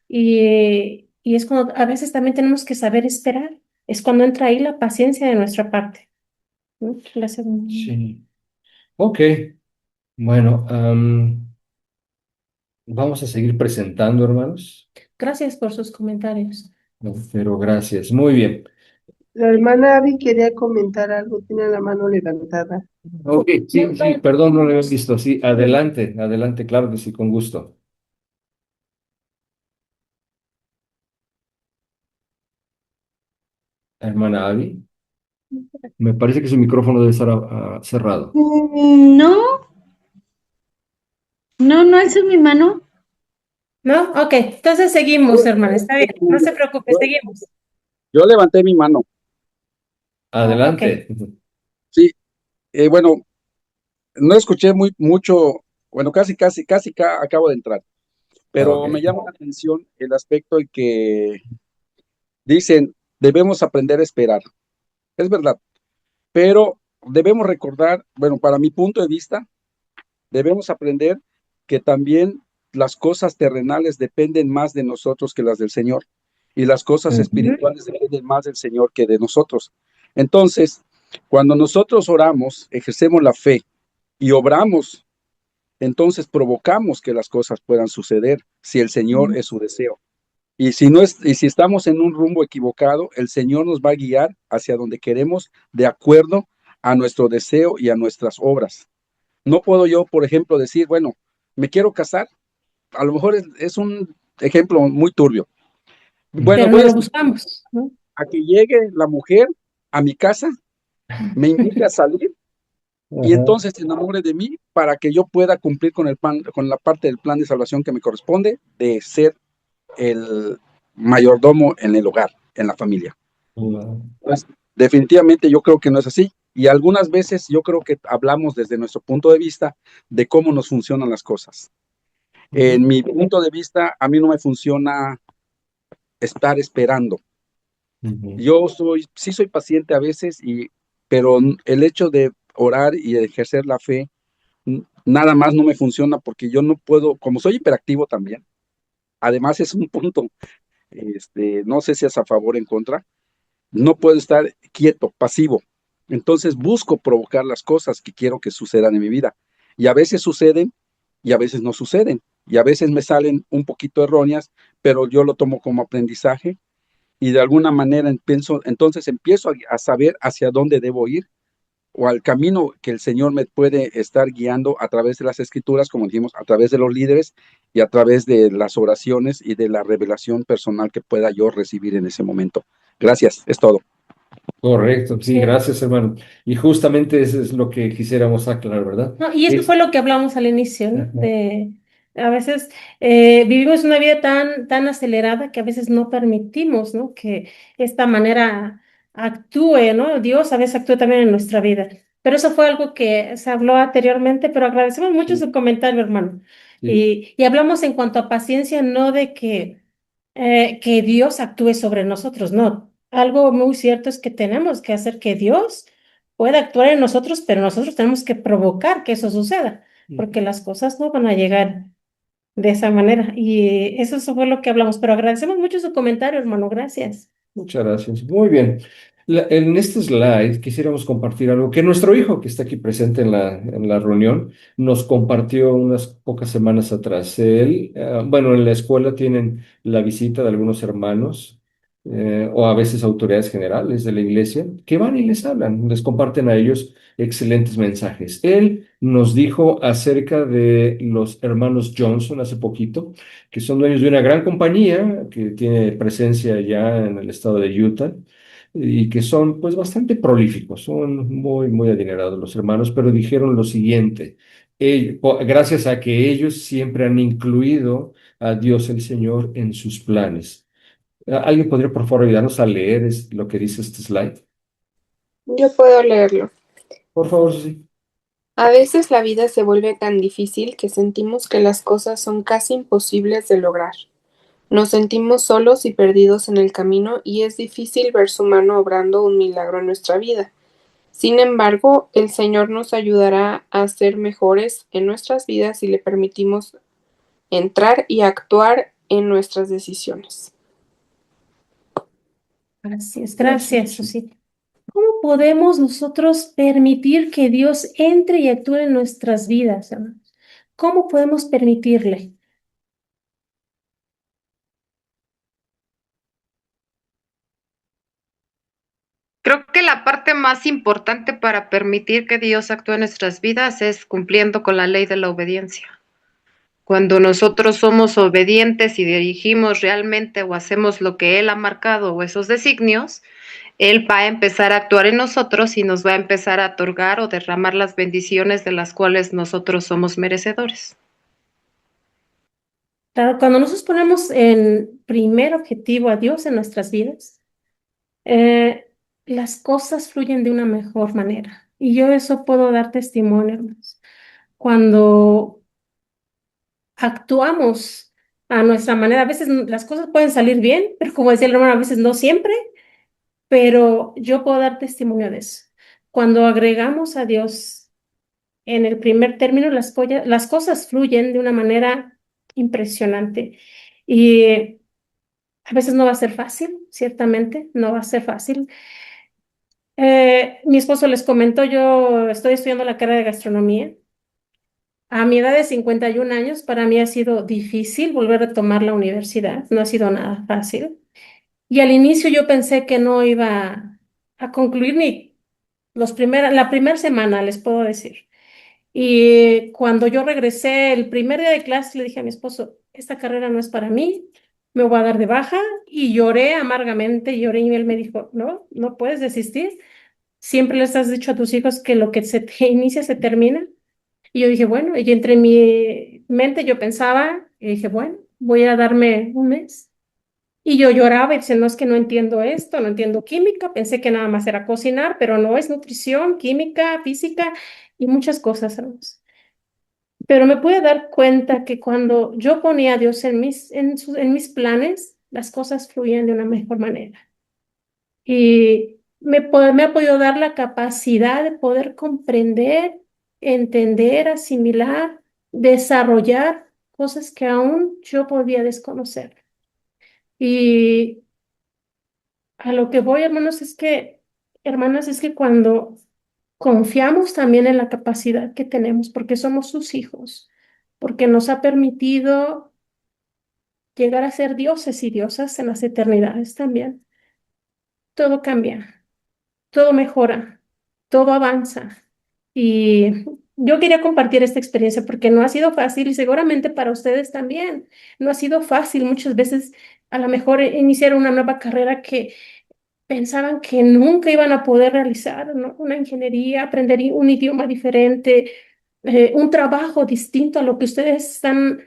y es cuando a veces también tenemos que saber esperar, es cuando entra ahí la paciencia de nuestra parte, ¿no? Sí. Ok, bueno, vamos a seguir presentando, hermanos. Gracias por sus comentarios. No, pero gracias. Muy bien. La hermana Abby quería comentar algo, tiene la mano levantada. Ok, sí, sí, perdón, no lo había visto. Sí, adelante, adelante, claro que sí, con gusto. Hermana Abby, me parece que su micrófono debe estar cerrado. No, no es en mi mano. ¿No? Ok, entonces seguimos, hermana, está bien, no se preocupe, seguimos. Yo levanté mi mano. Adelante. Sí, bueno, no escuché mucho, bueno, casi acabo de entrar, pero Ok. me llama la atención el aspecto en que dicen, debemos aprender a esperar. Es verdad, pero debemos recordar, bueno, para mi punto de vista, debemos aprender que también las cosas terrenales dependen más de nosotros que las del Señor, y las cosas espirituales dependen más del Señor que de nosotros. Entonces, cuando nosotros oramos, ejercemos la fe y obramos, entonces provocamos que las cosas puedan suceder si el Señor es su deseo. Y si estamos en un rumbo equivocado, el Señor nos va a guiar hacia donde queremos de acuerdo a nuestro deseo y a nuestras obras. No puedo yo, por ejemplo, decir, bueno, me quiero casar. A lo mejor es un ejemplo muy turbio. Bueno, Pero voy no a lo buscamos, ¿no? a que llegue la mujer a mi casa, me invite a salir y entonces se enamore de mí para que yo pueda cumplir con con la parte del plan de salvación que me corresponde de ser el mayordomo en el hogar, en la familia. Pues, definitivamente yo creo que no es así. Y algunas veces yo creo que hablamos desde nuestro punto de vista de cómo nos funcionan las cosas. En mi punto de vista, a mí no me funciona estar esperando. Yo sí soy paciente a veces, pero el hecho de orar y de ejercer la fe, nada más no me funciona porque yo no puedo, como soy hiperactivo también, además es un punto, no sé si es a favor o en contra, no puedo estar quieto, pasivo. Entonces busco provocar las cosas que quiero que sucedan en mi vida. Y a veces suceden y a veces no suceden. Y a veces me salen un poquito erróneas, pero yo lo tomo como aprendizaje y de alguna manera entonces empiezo a saber hacia dónde debo ir o al camino que el Señor me puede estar guiando a través de las escrituras, como dijimos, a través de los líderes y a través de las oraciones y de la revelación personal que pueda yo recibir en ese momento. Gracias, es todo. Correcto, sí, Sí. gracias, hermano. Y justamente eso es lo que quisiéramos aclarar, ¿verdad? No, y eso Es- fue lo que hablamos al inicio, ¿no? Ajá. A veces vivimos una vida tan acelerada que a veces no permitimos, ¿no? Que esta manera actúe, ¿no? Dios a veces actúa también en nuestra vida. Pero eso fue algo que se habló anteriormente, pero agradecemos mucho su comentario, hermano. Sí. Y hablamos en cuanto a paciencia, no de que Dios actúe sobre nosotros, no. Algo muy cierto es que tenemos que hacer que Dios puede actuar en nosotros, pero nosotros tenemos que provocar que eso suceda, porque las cosas no van a llegar de esa manera. Y eso fue lo que hablamos, pero agradecemos mucho su comentario, hermano, gracias. Muchas gracias. Muy bien. En este slide quisiéramos compartir algo que nuestro hijo, que está aquí presente en la reunión, nos compartió unas pocas semanas atrás. Él, bueno, en la escuela tienen la visita de algunos hermanos o a veces autoridades generales de la iglesia que van y les hablan, les comparten a ellos excelentes mensajes. Él nos dijo acerca de los hermanos Johnson hace poquito, que son dueños de una gran compañía que tiene presencia ya en el estado de Utah y que son pues bastante prolíficos, son muy adinerados los hermanos, pero dijeron lo siguiente, gracias a que ellos siempre han incluido a Dios el Señor en sus planes. ¿Alguien podría por favor ayudarnos a leer lo que dice este slide? Yo puedo leerlo. Por favor, sí. A veces la vida se vuelve tan difícil que sentimos que las cosas son casi imposibles de lograr. Nos sentimos solos y perdidos en el camino y es difícil ver su mano obrando un milagro en nuestra vida. Sin embargo, el Señor nos ayudará a ser mejores en nuestras vidas si le permitimos entrar y actuar en nuestras decisiones. Gracias, Susi. ¿Cómo podemos nosotros permitir que Dios entre y actúe en nuestras vidas, hermanos? ¿Cómo podemos permitirle? Creo que la parte más importante para permitir que Dios actúe en nuestras vidas es cumpliendo con la ley de la obediencia. Cuando nosotros somos obedientes y dirigimos realmente o hacemos lo que Él ha marcado o esos designios, Él va a empezar a actuar en nosotros y nos va a empezar a otorgar o derramar las bendiciones de las cuales nosotros somos merecedores. Claro, cuando nosotros ponemos en primer objetivo a Dios en nuestras vidas, las cosas fluyen de una mejor manera. Y yo eso puedo dar testimonio, hermanos. Cuando actuamos a nuestra manera, a veces las cosas pueden salir bien, pero como decía el hermano, a veces no siempre, pero yo puedo dar testimonio de eso. Cuando agregamos a Dios en el primer término, las cosas fluyen de una manera impresionante. Y a veces no va a ser fácil, ciertamente, no va a ser fácil. Mi esposo les comentó, yo estoy estudiando la carrera de gastronomía. A mi edad de 51 años, para mí ha sido difícil volver a tomar la universidad, no ha sido nada fácil. Y al inicio yo pensé que no iba a concluir ni la primera semana, les puedo decir. Y cuando yo regresé el primer día de clase, le dije a mi esposo, esta carrera no es para mí, me voy a dar de baja. Y lloré amargamente, lloré y él me dijo, no, no puedes desistir. Siempre les has dicho a tus hijos que lo que se te inicia se termina. Y yo dije, bueno, y entre mi mente yo pensaba, y dije, bueno, voy a darme un mes. Y yo lloraba y decía, no es que no entiendo esto, no entiendo química, pensé que nada más era cocinar, pero no es nutrición, química, física y muchas cosas, hermanos. Pero me pude dar cuenta que cuando yo ponía a Dios en mis planes, las cosas fluían de una mejor manera. Y me ha podido dar la capacidad de poder comprender, entender, asimilar, desarrollar cosas que aún yo podía desconocer. Y A lo que voy, hermanos, hermanas, es que cuando confiamos también en la capacidad que tenemos, porque somos sus hijos, porque nos ha permitido llegar a ser dioses y diosas en las eternidades también, todo cambia, todo mejora, todo avanza. Y yo quería compartir esta experiencia porque no ha sido fácil y seguramente para ustedes también. No ha sido fácil. Muchas veces a lo mejor iniciar una nueva carrera que pensaban que nunca iban a poder realizar, ¿no? Una ingeniería, aprender un idioma diferente, un trabajo distinto a lo que ustedes están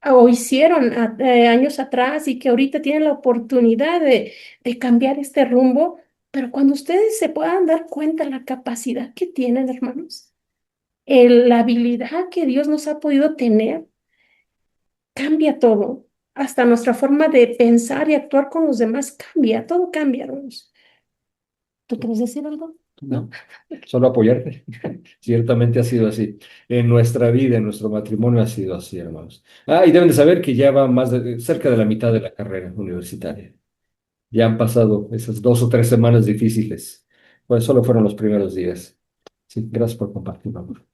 o hicieron años atrás y que ahorita tienen la oportunidad de cambiar este rumbo. Pero cuando ustedes se puedan dar cuenta la capacidad que tienen, hermanos, la habilidad que Dios nos ha podido tener, cambia todo. Hasta nuestra forma de pensar y actuar con los demás cambia, todo cambia, hermanos. ¿Tú quieres decir algo? No, solo apoyarte. Ciertamente ha sido así. En nuestra vida, en nuestro matrimonio ha sido así, hermanos. Ah, y deben de saber que ya va cerca de la mitad de la carrera universitaria. Ya han pasado esas 2 o 3 semanas difíciles. Pues solo fueron los primeros días. Sí, gracias por compartir, amor.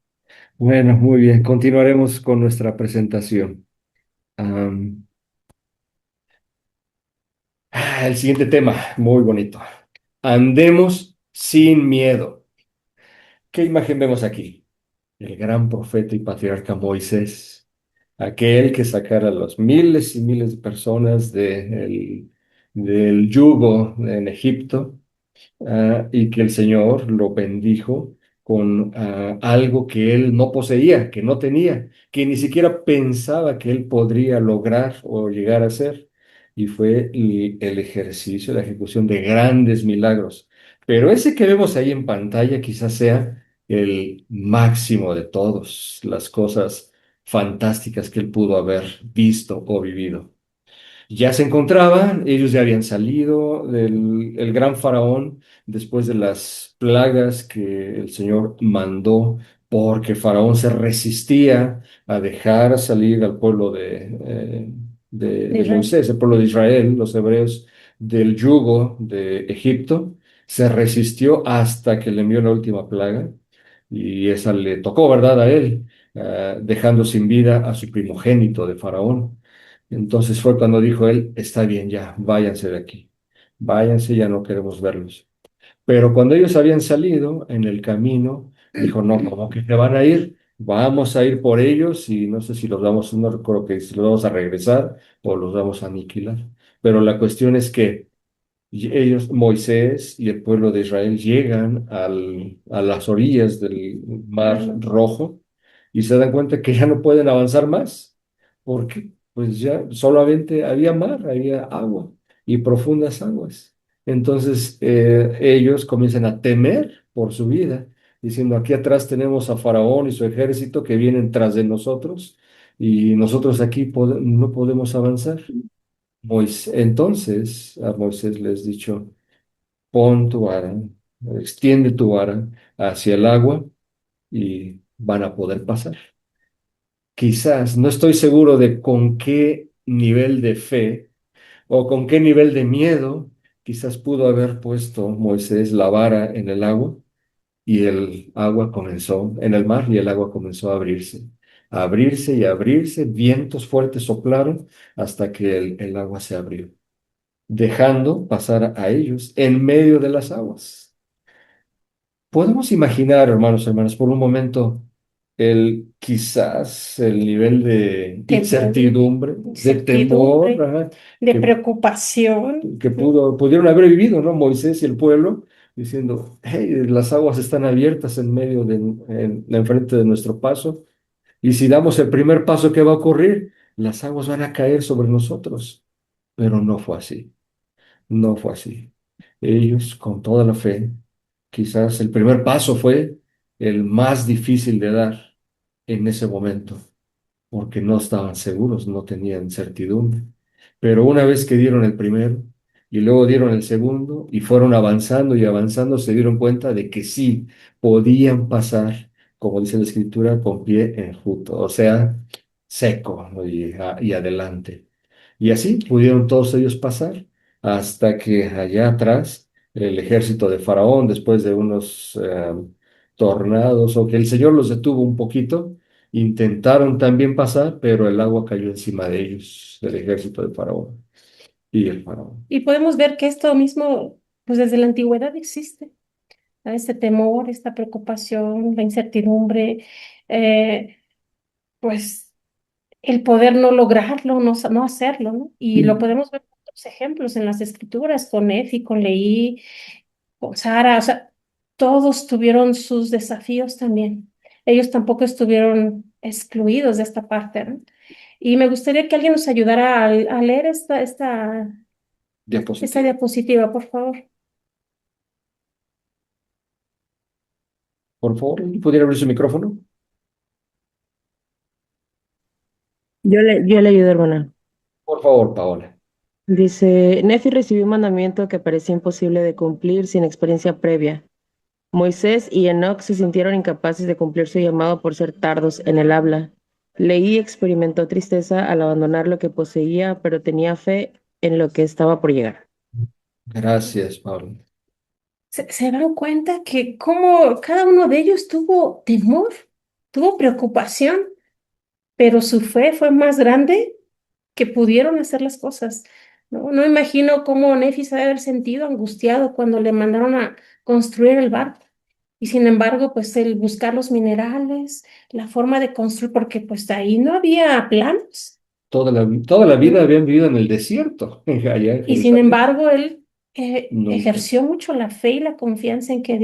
Bueno, muy bien. Continuaremos con nuestra presentación. Am, el siguiente tema, muy bonito. Andemos sin miedo. ¿Qué imagen vemos aquí? El gran profeta y patriarca Moisés, aquel que sacara a los miles y miles de personas del yugo en Egipto, y que el Señor lo bendijo con algo que él no poseía, que no tenía, que ni siquiera pensaba que él podría lograr o llegar a ser. Y fue el ejercicio, la ejecución de grandes milagros. Pero ese que vemos ahí en pantalla quizás sea el máximo de todos, las cosas fantásticas que él pudo haber visto o vivido. Ya se encontraban, ellos ya habían salido del el gran faraón después de las plagas que el Señor mandó, porque faraón se resistía a dejar salir al pueblo De de Israel. Moisés, el pueblo de Israel, los hebreos, del yugo de Egipto. Se resistió hasta que le envió la última plaga y esa le tocó, ¿verdad?, a él, dejando sin vida a su primogénito de faraón. Entonces fue cuando dijo él, está bien ya, váyanse de aquí, váyanse, ya no queremos verlos. Pero cuando ellos habían salido en el camino, dijo, no, ¿cómo que se van a ir? Vamos a ir por ellos y no sé si los vamos, no recuerdo que si los vamos a regresar o los vamos a aniquilar. Pero la cuestión es que ellos, Moisés y el pueblo de Israel, llegan a las orillas del Mar Rojo y se dan cuenta que ya no pueden avanzar más, porque pues ya solamente había mar, había agua y profundas aguas. Entonces ellos comienzan a temer por su vida, diciendo, aquí atrás tenemos a Faraón y su ejército que vienen tras de nosotros y nosotros aquí no podemos avanzar. Entonces a Moisés les dicho, pon tu vara, extiende tu vara hacia el agua y van a poder pasar. Quizás, no estoy seguro de con qué nivel de fe o con qué nivel de miedo, quizás pudo haber puesto Moisés la vara en el agua y el agua comenzó, en el mar y el agua comenzó a abrirse y a abrirse, vientos fuertes soplaron hasta que el agua se abrió, dejando pasar a ellos en medio de las aguas. Podemos imaginar, hermanos, hermanas, por un momento, quizás el nivel de incertidumbre, de temor, Incertidumbre, de que, preocupación. pudieron haber vivido, ¿no? Moisés y el pueblo, diciendo, hey, las aguas están abiertas en medio enfrente de nuestro paso, y si damos el primer paso, ¿qué va a ocurrir? Las aguas van a caer sobre nosotros. Pero no fue así. No fue así. Ellos, con toda la fe, quizás el primer paso fue el más difícil de dar en ese momento, porque no estaban seguros, no tenían certidumbre. Pero una vez que dieron el primero y luego dieron el segundo y fueron avanzando y avanzando, se dieron cuenta de que sí podían pasar, como dice la escritura, con pie enjuto, o sea, seco, ¿no? Y adelante. Y así pudieron todos ellos pasar. hasta que allá atrás el ejército de Faraón, después de unos tornados, o que el Señor los detuvo un poquito, intentaron también pasar, pero el agua cayó encima de ellos, del ejército de Faraón y el Faraón. Y podemos ver que esto mismo, pues desde la antigüedad existe, ¿no? Este temor, esta preocupación, la incertidumbre, eh, pues el poder no lograrlo, no hacerlo, ¿no? Y lo podemos ver con otros ejemplos en las escrituras, con Efi, con Leí, con Sara, o sea, todos tuvieron sus desafíos también. Ellos tampoco estuvieron excluidos de esta parte, ¿no? Y me gustaría que alguien nos ayudara a leer esta Diapositiva. diapositiva, por favor. Por favor, ¿pudiera abrir su micrófono? Yo le ayudo, hermana. Por favor, Paola. Dice, Nefi recibió un mandamiento que parecía imposible de cumplir sin experiencia previa. Moisés y Enoc se sintieron incapaces de cumplir su llamado por ser tardos en el habla. Leí experimentó tristeza al abandonar lo que poseía, pero tenía fe en lo que estaba por llegar. Gracias, Paola. Se dan cuenta que como cada uno de ellos tuvo temor, tuvo preocupación, pero su fe fue más grande que pudieron hacer las cosas. No imagino cómo Nefi se debe haber sentido angustiado cuando le mandaron a construir el barco. Y sin embargo, pues el buscar los minerales, la forma de construir, porque pues ahí no había planos. Toda la vida habían vivido en el desierto, allá en Y sin Jerusalén. embargo, él Nunca. ejerció mucho la fe y la confianza en que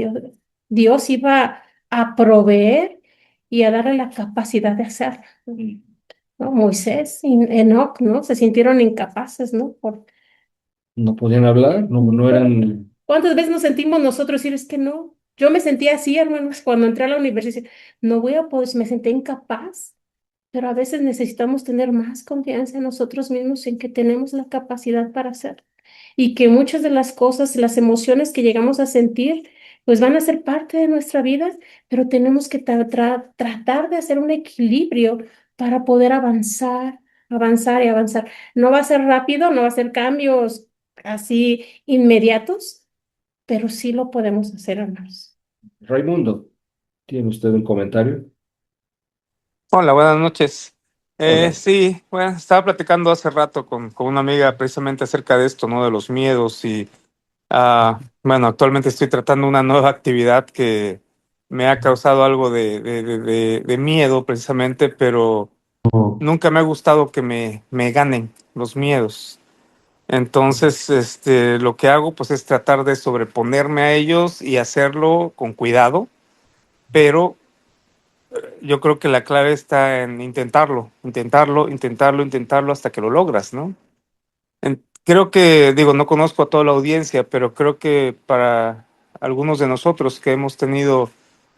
Dios iba a proveer y a darle la capacidad de hacerlo. ¿No? Moisés y Enoc, ¿no? Se sintieron incapaces, ¿no? No podían hablar, no eran. ¿Cuántas veces nos sentimos nosotros decir, es que no? Yo me sentía así, hermanos, cuando entré a la universidad, no voy a poder, me sentí incapaz, pero a veces necesitamos tener más confianza en nosotros mismos, en que tenemos la capacidad para hacer y que muchas de las cosas, las emociones que llegamos a sentir, pues van a ser parte de nuestra vida, pero tenemos que tratar de hacer un equilibrio para poder avanzar, avanzar y avanzar. No va a ser rápido, no va a ser cambios así inmediatos, pero sí lo podemos hacer, hermanos. Raimundo, ¿tiene usted un comentario? Hola, buenas noches. Hola. Sí, bueno, estaba platicando hace rato con una amiga precisamente acerca de esto, ¿no? De los miedos y, bueno, actualmente estoy tratando una nueva actividad que me ha causado algo de miedo precisamente, pero nunca me ha gustado que me ganen los miedos. Entonces, lo que hago pues es tratar de sobreponerme a ellos y hacerlo con cuidado, pero yo creo que la clave está en intentarlo, intentarlo, intentarlo, intentarlo hasta que lo logras, ¿no? Creo que, digo, no conozco a toda la audiencia, pero creo que para algunos de nosotros que hemos tenido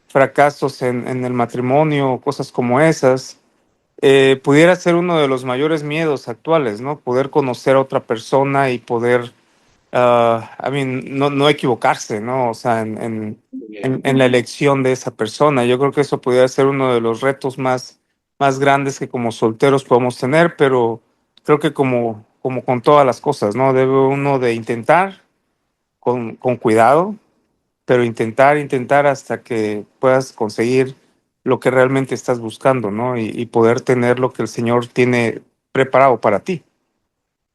fracasos en el matrimonio, cosas como esas, pudiera ser uno de los mayores miedos actuales, ¿no? Poder conocer a otra persona y poder no equivocarse, ¿no? O sea, en la elección de esa persona. Yo creo que eso podría ser uno de los retos más grandes que como solteros podemos tener, pero creo que como con todas las cosas, ¿no? Debe uno de intentar con cuidado, pero intentar hasta que puedas conseguir lo que realmente estás buscando, ¿no? Y poder tener lo que el Señor tiene preparado para ti.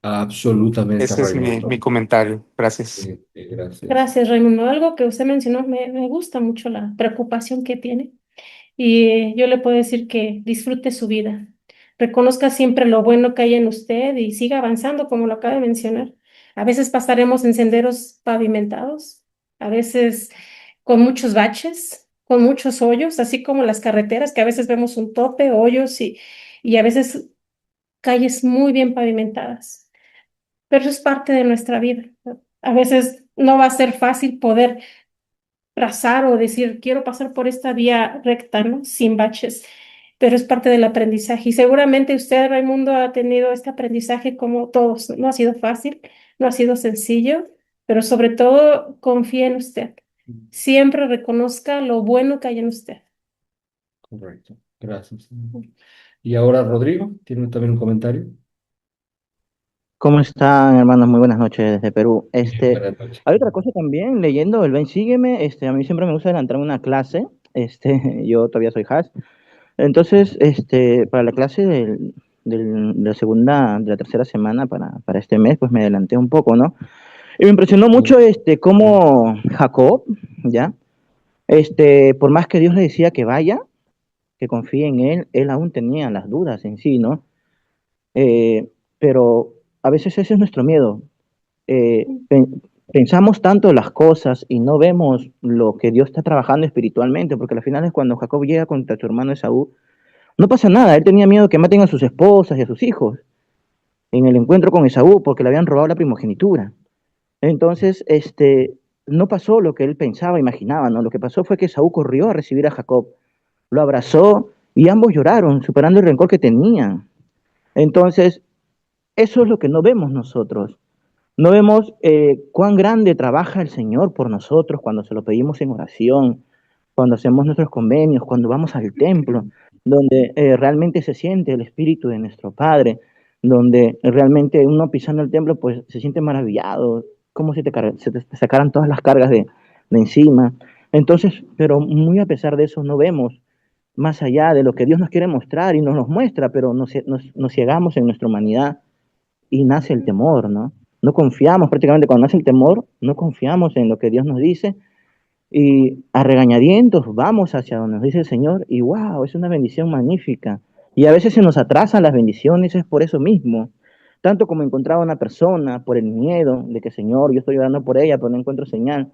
Absolutamente, Ese es mi Raimundo. comentario. Gracias. Gracias. Gracias, Raimundo. Algo que usted mencionó, me gusta mucho la preocupación que tiene. Y yo le puedo decir que disfrute su vida. Reconozca siempre lo bueno que hay en usted y siga avanzando, como lo acaba de mencionar. A veces pasaremos en senderos pavimentados, a veces con muchos baches, con muchos hoyos, así como las carreteras, que a veces vemos un tope, hoyos y a veces calles muy bien pavimentadas. Pero eso es parte de nuestra vida. A veces no va a ser fácil poder trazar o decir, quiero pasar por esta vía recta, ¿no? Sin baches, pero es parte del aprendizaje. Y seguramente usted, Raimundo, ha tenido este aprendizaje como todos. No ha sido fácil, no ha sido sencillo, pero sobre todo confíe en usted. Siempre reconozca lo bueno que hay en usted. Correcto. Gracias. Y ahora, Rodrigo, ¿tiene también un comentario? ¿Cómo están, hermanos? Muy buenas noches desde Perú. Buenas noches. Hay otra cosa también, leyendo el Ven Sígueme, a mí siempre me gusta adelantarme una clase, yo todavía soy Hash. Entonces, para la clase de la segunda, de la tercera semana para este mes, pues me adelanté un poco, ¿no? Y me impresionó mucho, cómo Jacob, ¿ya? Por más que Dios le decía que vaya, que confíe en él aún tenía las dudas en sí, ¿no? Pero a veces ese es nuestro miedo. Pensamos tanto las cosas y no vemos lo que Dios está trabajando espiritualmente, porque al final es cuando Jacob llega contra su hermano Esaú, no pasa nada, él tenía miedo que maten a sus esposas y a sus hijos en el encuentro con Esaú, porque le habían robado la primogenitura. Entonces, no pasó lo que él pensaba, imaginaba, ¿no? Lo que pasó fue que Esaú corrió a recibir a Jacob, lo abrazó y ambos lloraron, superando el rencor que tenían. Entonces, eso es lo que no vemos nosotros. No vemos cuán grande trabaja el Señor por nosotros cuando se lo pedimos en oración, cuando hacemos nuestros convenios, cuando vamos al templo, donde realmente se siente el Espíritu de nuestro Padre, donde realmente uno pisando el templo pues se siente maravillado, como si se te sacaran todas las cargas de encima. Entonces, pero muy a pesar de eso no vemos más allá de lo que Dios nos quiere mostrar y nos los muestra, pero nos ciegamos en nuestra humanidad y nace el temor, ¿no? No confiamos, prácticamente cuando nace el temor, no confiamos en lo que Dios nos dice y a regañadientos vamos hacia donde nos dice el Señor y wow, es una bendición magnífica. Y a veces se nos atrasan las bendiciones, es por eso mismo. Tanto como encontrar a una persona, por el miedo de que, Señor, yo estoy orando por ella, pero no encuentro señal.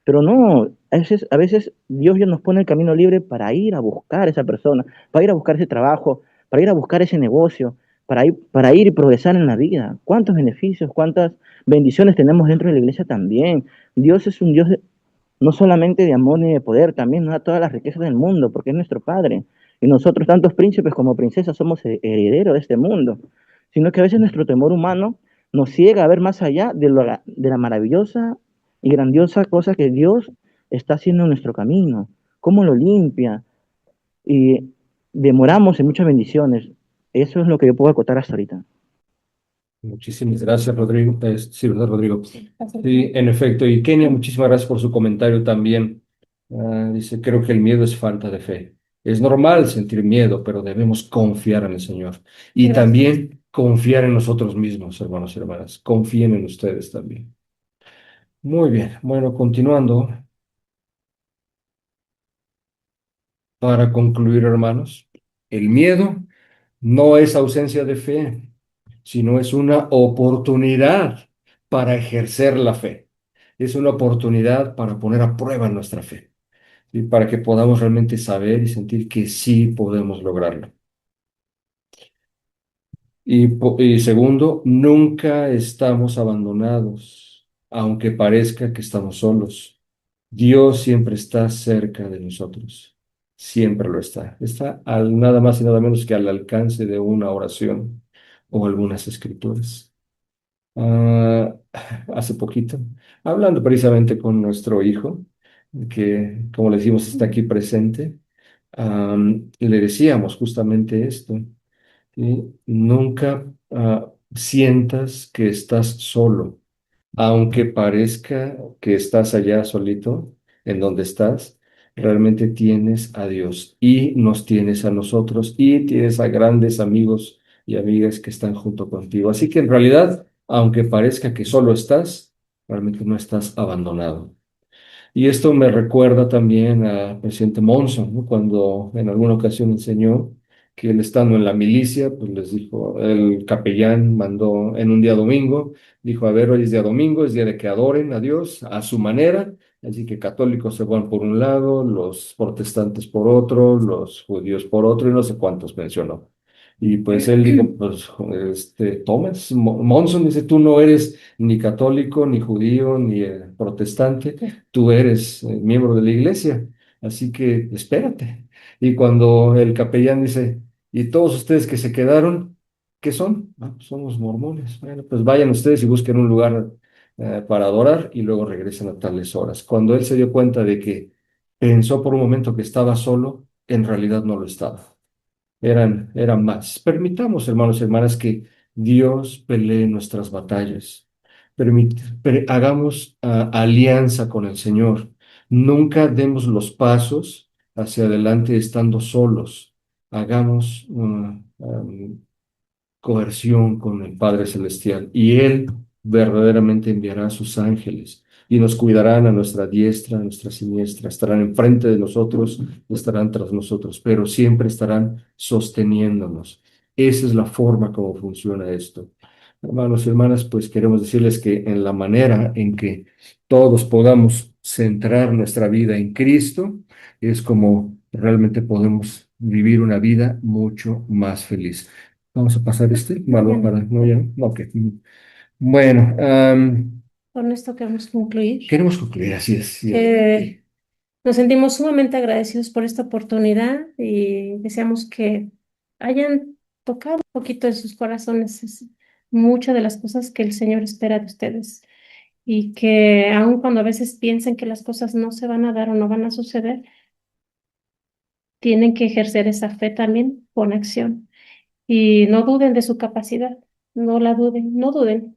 Pero no, a veces Dios ya nos pone el camino libre para ir a buscar a esa persona, para ir a buscar ese trabajo, para ir a buscar ese negocio, para ir y progresar en la vida. ¿Cuántos beneficios, cuántas bendiciones tenemos dentro de la iglesia también? Dios es un Dios no solamente de amor ni de poder, también nos da todas las riquezas del mundo, porque es nuestro Padre. Y nosotros, tantos príncipes como princesas, somos herederos de este mundo. Sino que a veces nuestro temor humano nos ciega a ver más allá de la maravillosa y grandiosa cosa que Dios está haciendo en nuestro camino, cómo lo limpia. Y demoramos en muchas bendiciones. Eso es lo que yo puedo acotar hasta ahorita. Muchísimas gracias, Rodrigo. Sí, ¿verdad, Rodrigo? Sí, en efecto. Y Kenia, muchísimas gracias por su comentario también. Dice, creo que el miedo es falta de fe. Es normal sentir miedo, pero debemos confiar en el Señor. Y Gracias. también confiar en nosotros mismos, hermanos y hermanas. Confíen en ustedes también. Muy bien. Bueno, continuando. Para concluir, hermanos, el miedo no es ausencia de fe, sino es una oportunidad para ejercer la fe. Es una oportunidad para poner a prueba nuestra fe y para que podamos realmente saber y sentir que sí podemos lograrlo. Y segundo, nunca estamos abandonados, aunque parezca que estamos solos. Dios siempre está cerca de nosotros, siempre lo está. Está nada más y nada menos que al alcance de una oración o algunas escrituras. Ah, hace poquito, hablando precisamente con nuestro hijo, que como le decimos está aquí presente, le decíamos justamente esto. ¿Sí? Nunca sientas que estás solo, aunque parezca que estás allá solito, en donde estás, realmente tienes a Dios y nos tienes a nosotros y tienes a grandes amigos y amigas que están junto contigo. Así que en realidad, aunque parezca que solo estás, realmente no estás abandonado. Y esto me recuerda también al presidente Monson, ¿no? Cuando en alguna ocasión enseñó que él estando en la milicia, pues les dijo, el capellán mandó en un día domingo, dijo, a ver, hoy es día domingo, es día de que adoren a Dios a su manera, así que católicos se van por un lado, los protestantes por otro, los judíos por otro, y no sé cuántos mencionó. Y pues él dijo, pues, Thomas, Monson dice, tú no eres ni católico, ni judío, ni protestante, tú eres miembro de la iglesia, así que espérate. Y cuando el capellán dice, ¿y todos ustedes que se quedaron, qué son? "Ah, pues somos mormones. Bueno, pues vayan ustedes y busquen un lugar para adorar y luego regresen a tales horas. Cuando él se dio cuenta de que pensó por un momento que estaba solo, en realidad no lo estaba. Eran más. Permitamos, hermanos y hermanas, que Dios pelee nuestras batallas. Hagamos alianza con el Señor. Nunca demos los pasos hacia adelante estando solos. Hagamos coerción con el Padre Celestial y Él verdaderamente enviará a sus ángeles y nos cuidarán a nuestra diestra, a nuestra siniestra, estarán enfrente de nosotros, estarán tras nosotros, pero siempre estarán sosteniéndonos. Esa es la forma como funciona esto. Hermanos y hermanas, pues queremos decirles que en la manera en que todos podamos centrar nuestra vida en Cristo, es como realmente podemos vivir una vida mucho más feliz. Vamos a pasar este valor para... No, ya, no, ok. Bueno, Con esto queremos concluir. queremos concluir, así es. Sí. Nos sentimos sumamente agradecidos por esta oportunidad y deseamos que hayan tocado un poquito en sus corazones muchas de las cosas que el Señor espera de ustedes y que aun cuando a veces piensen que las cosas no se van a dar o no van a suceder, tienen que ejercer esa fe también con acción y no duden de su capacidad, no la duden, no duden.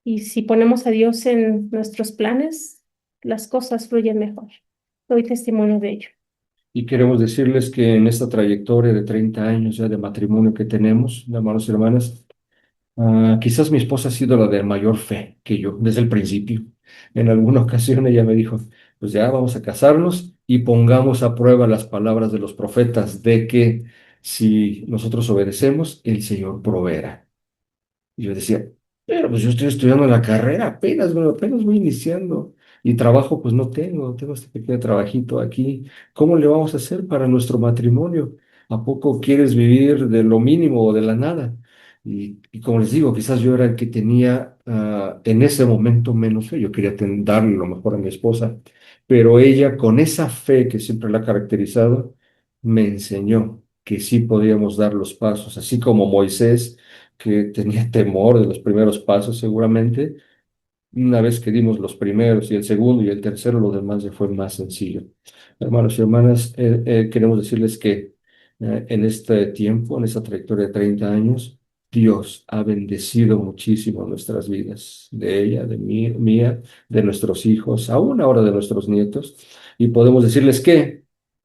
Y si ponemos a Dios en nuestros planes, las cosas fluyen mejor. Doy testimonio de ello. Y queremos decirles que en esta trayectoria de 30 años ya de matrimonio que tenemos, hermanos y hermanas, quizás mi esposa ha sido la de mayor fe que yo desde el principio. En alguna ocasión ella me dijo, pues ya vamos a casarnos y pongamos a prueba las palabras de los profetas de que si nosotros obedecemos, el Señor proveerá. Y yo decía, pero pues yo estoy estudiando la carrera apenas, bueno, apenas voy iniciando. Y trabajo pues no tengo este pequeño trabajito aquí. ¿Cómo le vamos a hacer para nuestro matrimonio? ¿A poco quieres vivir de lo mínimo o de la nada? Y como les digo, quizás yo era el que tenía en ese momento menos fe. Yo quería darle lo mejor a mi esposa, pero ella con esa fe que siempre la ha caracterizado, me enseñó que sí podíamos dar los pasos, así como Moisés que tenía temor de los primeros pasos seguramente. Una vez que dimos los primeros y el segundo y el tercero, lo demás ya fue más sencillo. Hermanos y hermanas, queremos decirles que en este tiempo, en esta trayectoria de 30 años, Dios ha bendecido muchísimo nuestras vidas, de ella, de mí, mía, de nuestros hijos, aún ahora de nuestros nietos. Y podemos decirles que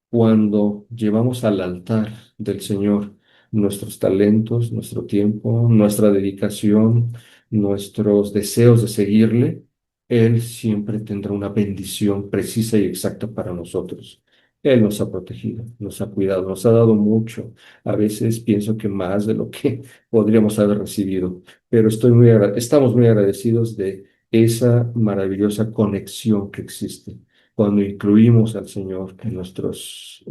cuando llevamos al altar del Señor nuestros talentos, nuestro tiempo, nuestra dedicación, nuestros deseos de seguirle, Él siempre tendrá una bendición precisa y exacta para nosotros. Él nos ha protegido, nos ha cuidado, nos ha dado mucho. A veces pienso que más de lo que podríamos haber recibido, pero estamos muy agradecidos de esa maravillosa conexión que existe cuando incluimos al Señor en nuestros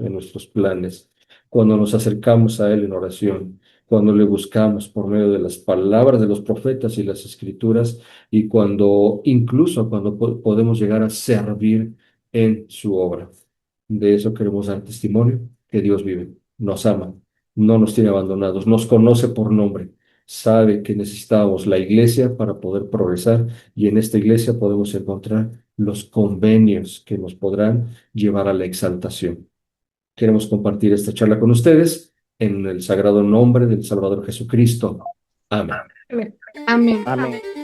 planes, cuando nos acercamos a Él en oración, cuando le buscamos por medio de las palabras de los profetas y las escrituras, y incluso cuando podemos llegar a servir en su obra. De eso queremos dar testimonio, que Dios vive, nos ama, no nos tiene abandonados, nos conoce por nombre, sabe que necesitamos la iglesia para poder progresar y en esta iglesia podemos encontrar los convenios que nos podrán llevar a la exaltación. Queremos compartir esta charla con ustedes en el sagrado nombre del Salvador Jesucristo. Amén. Amén. Amén. Amén.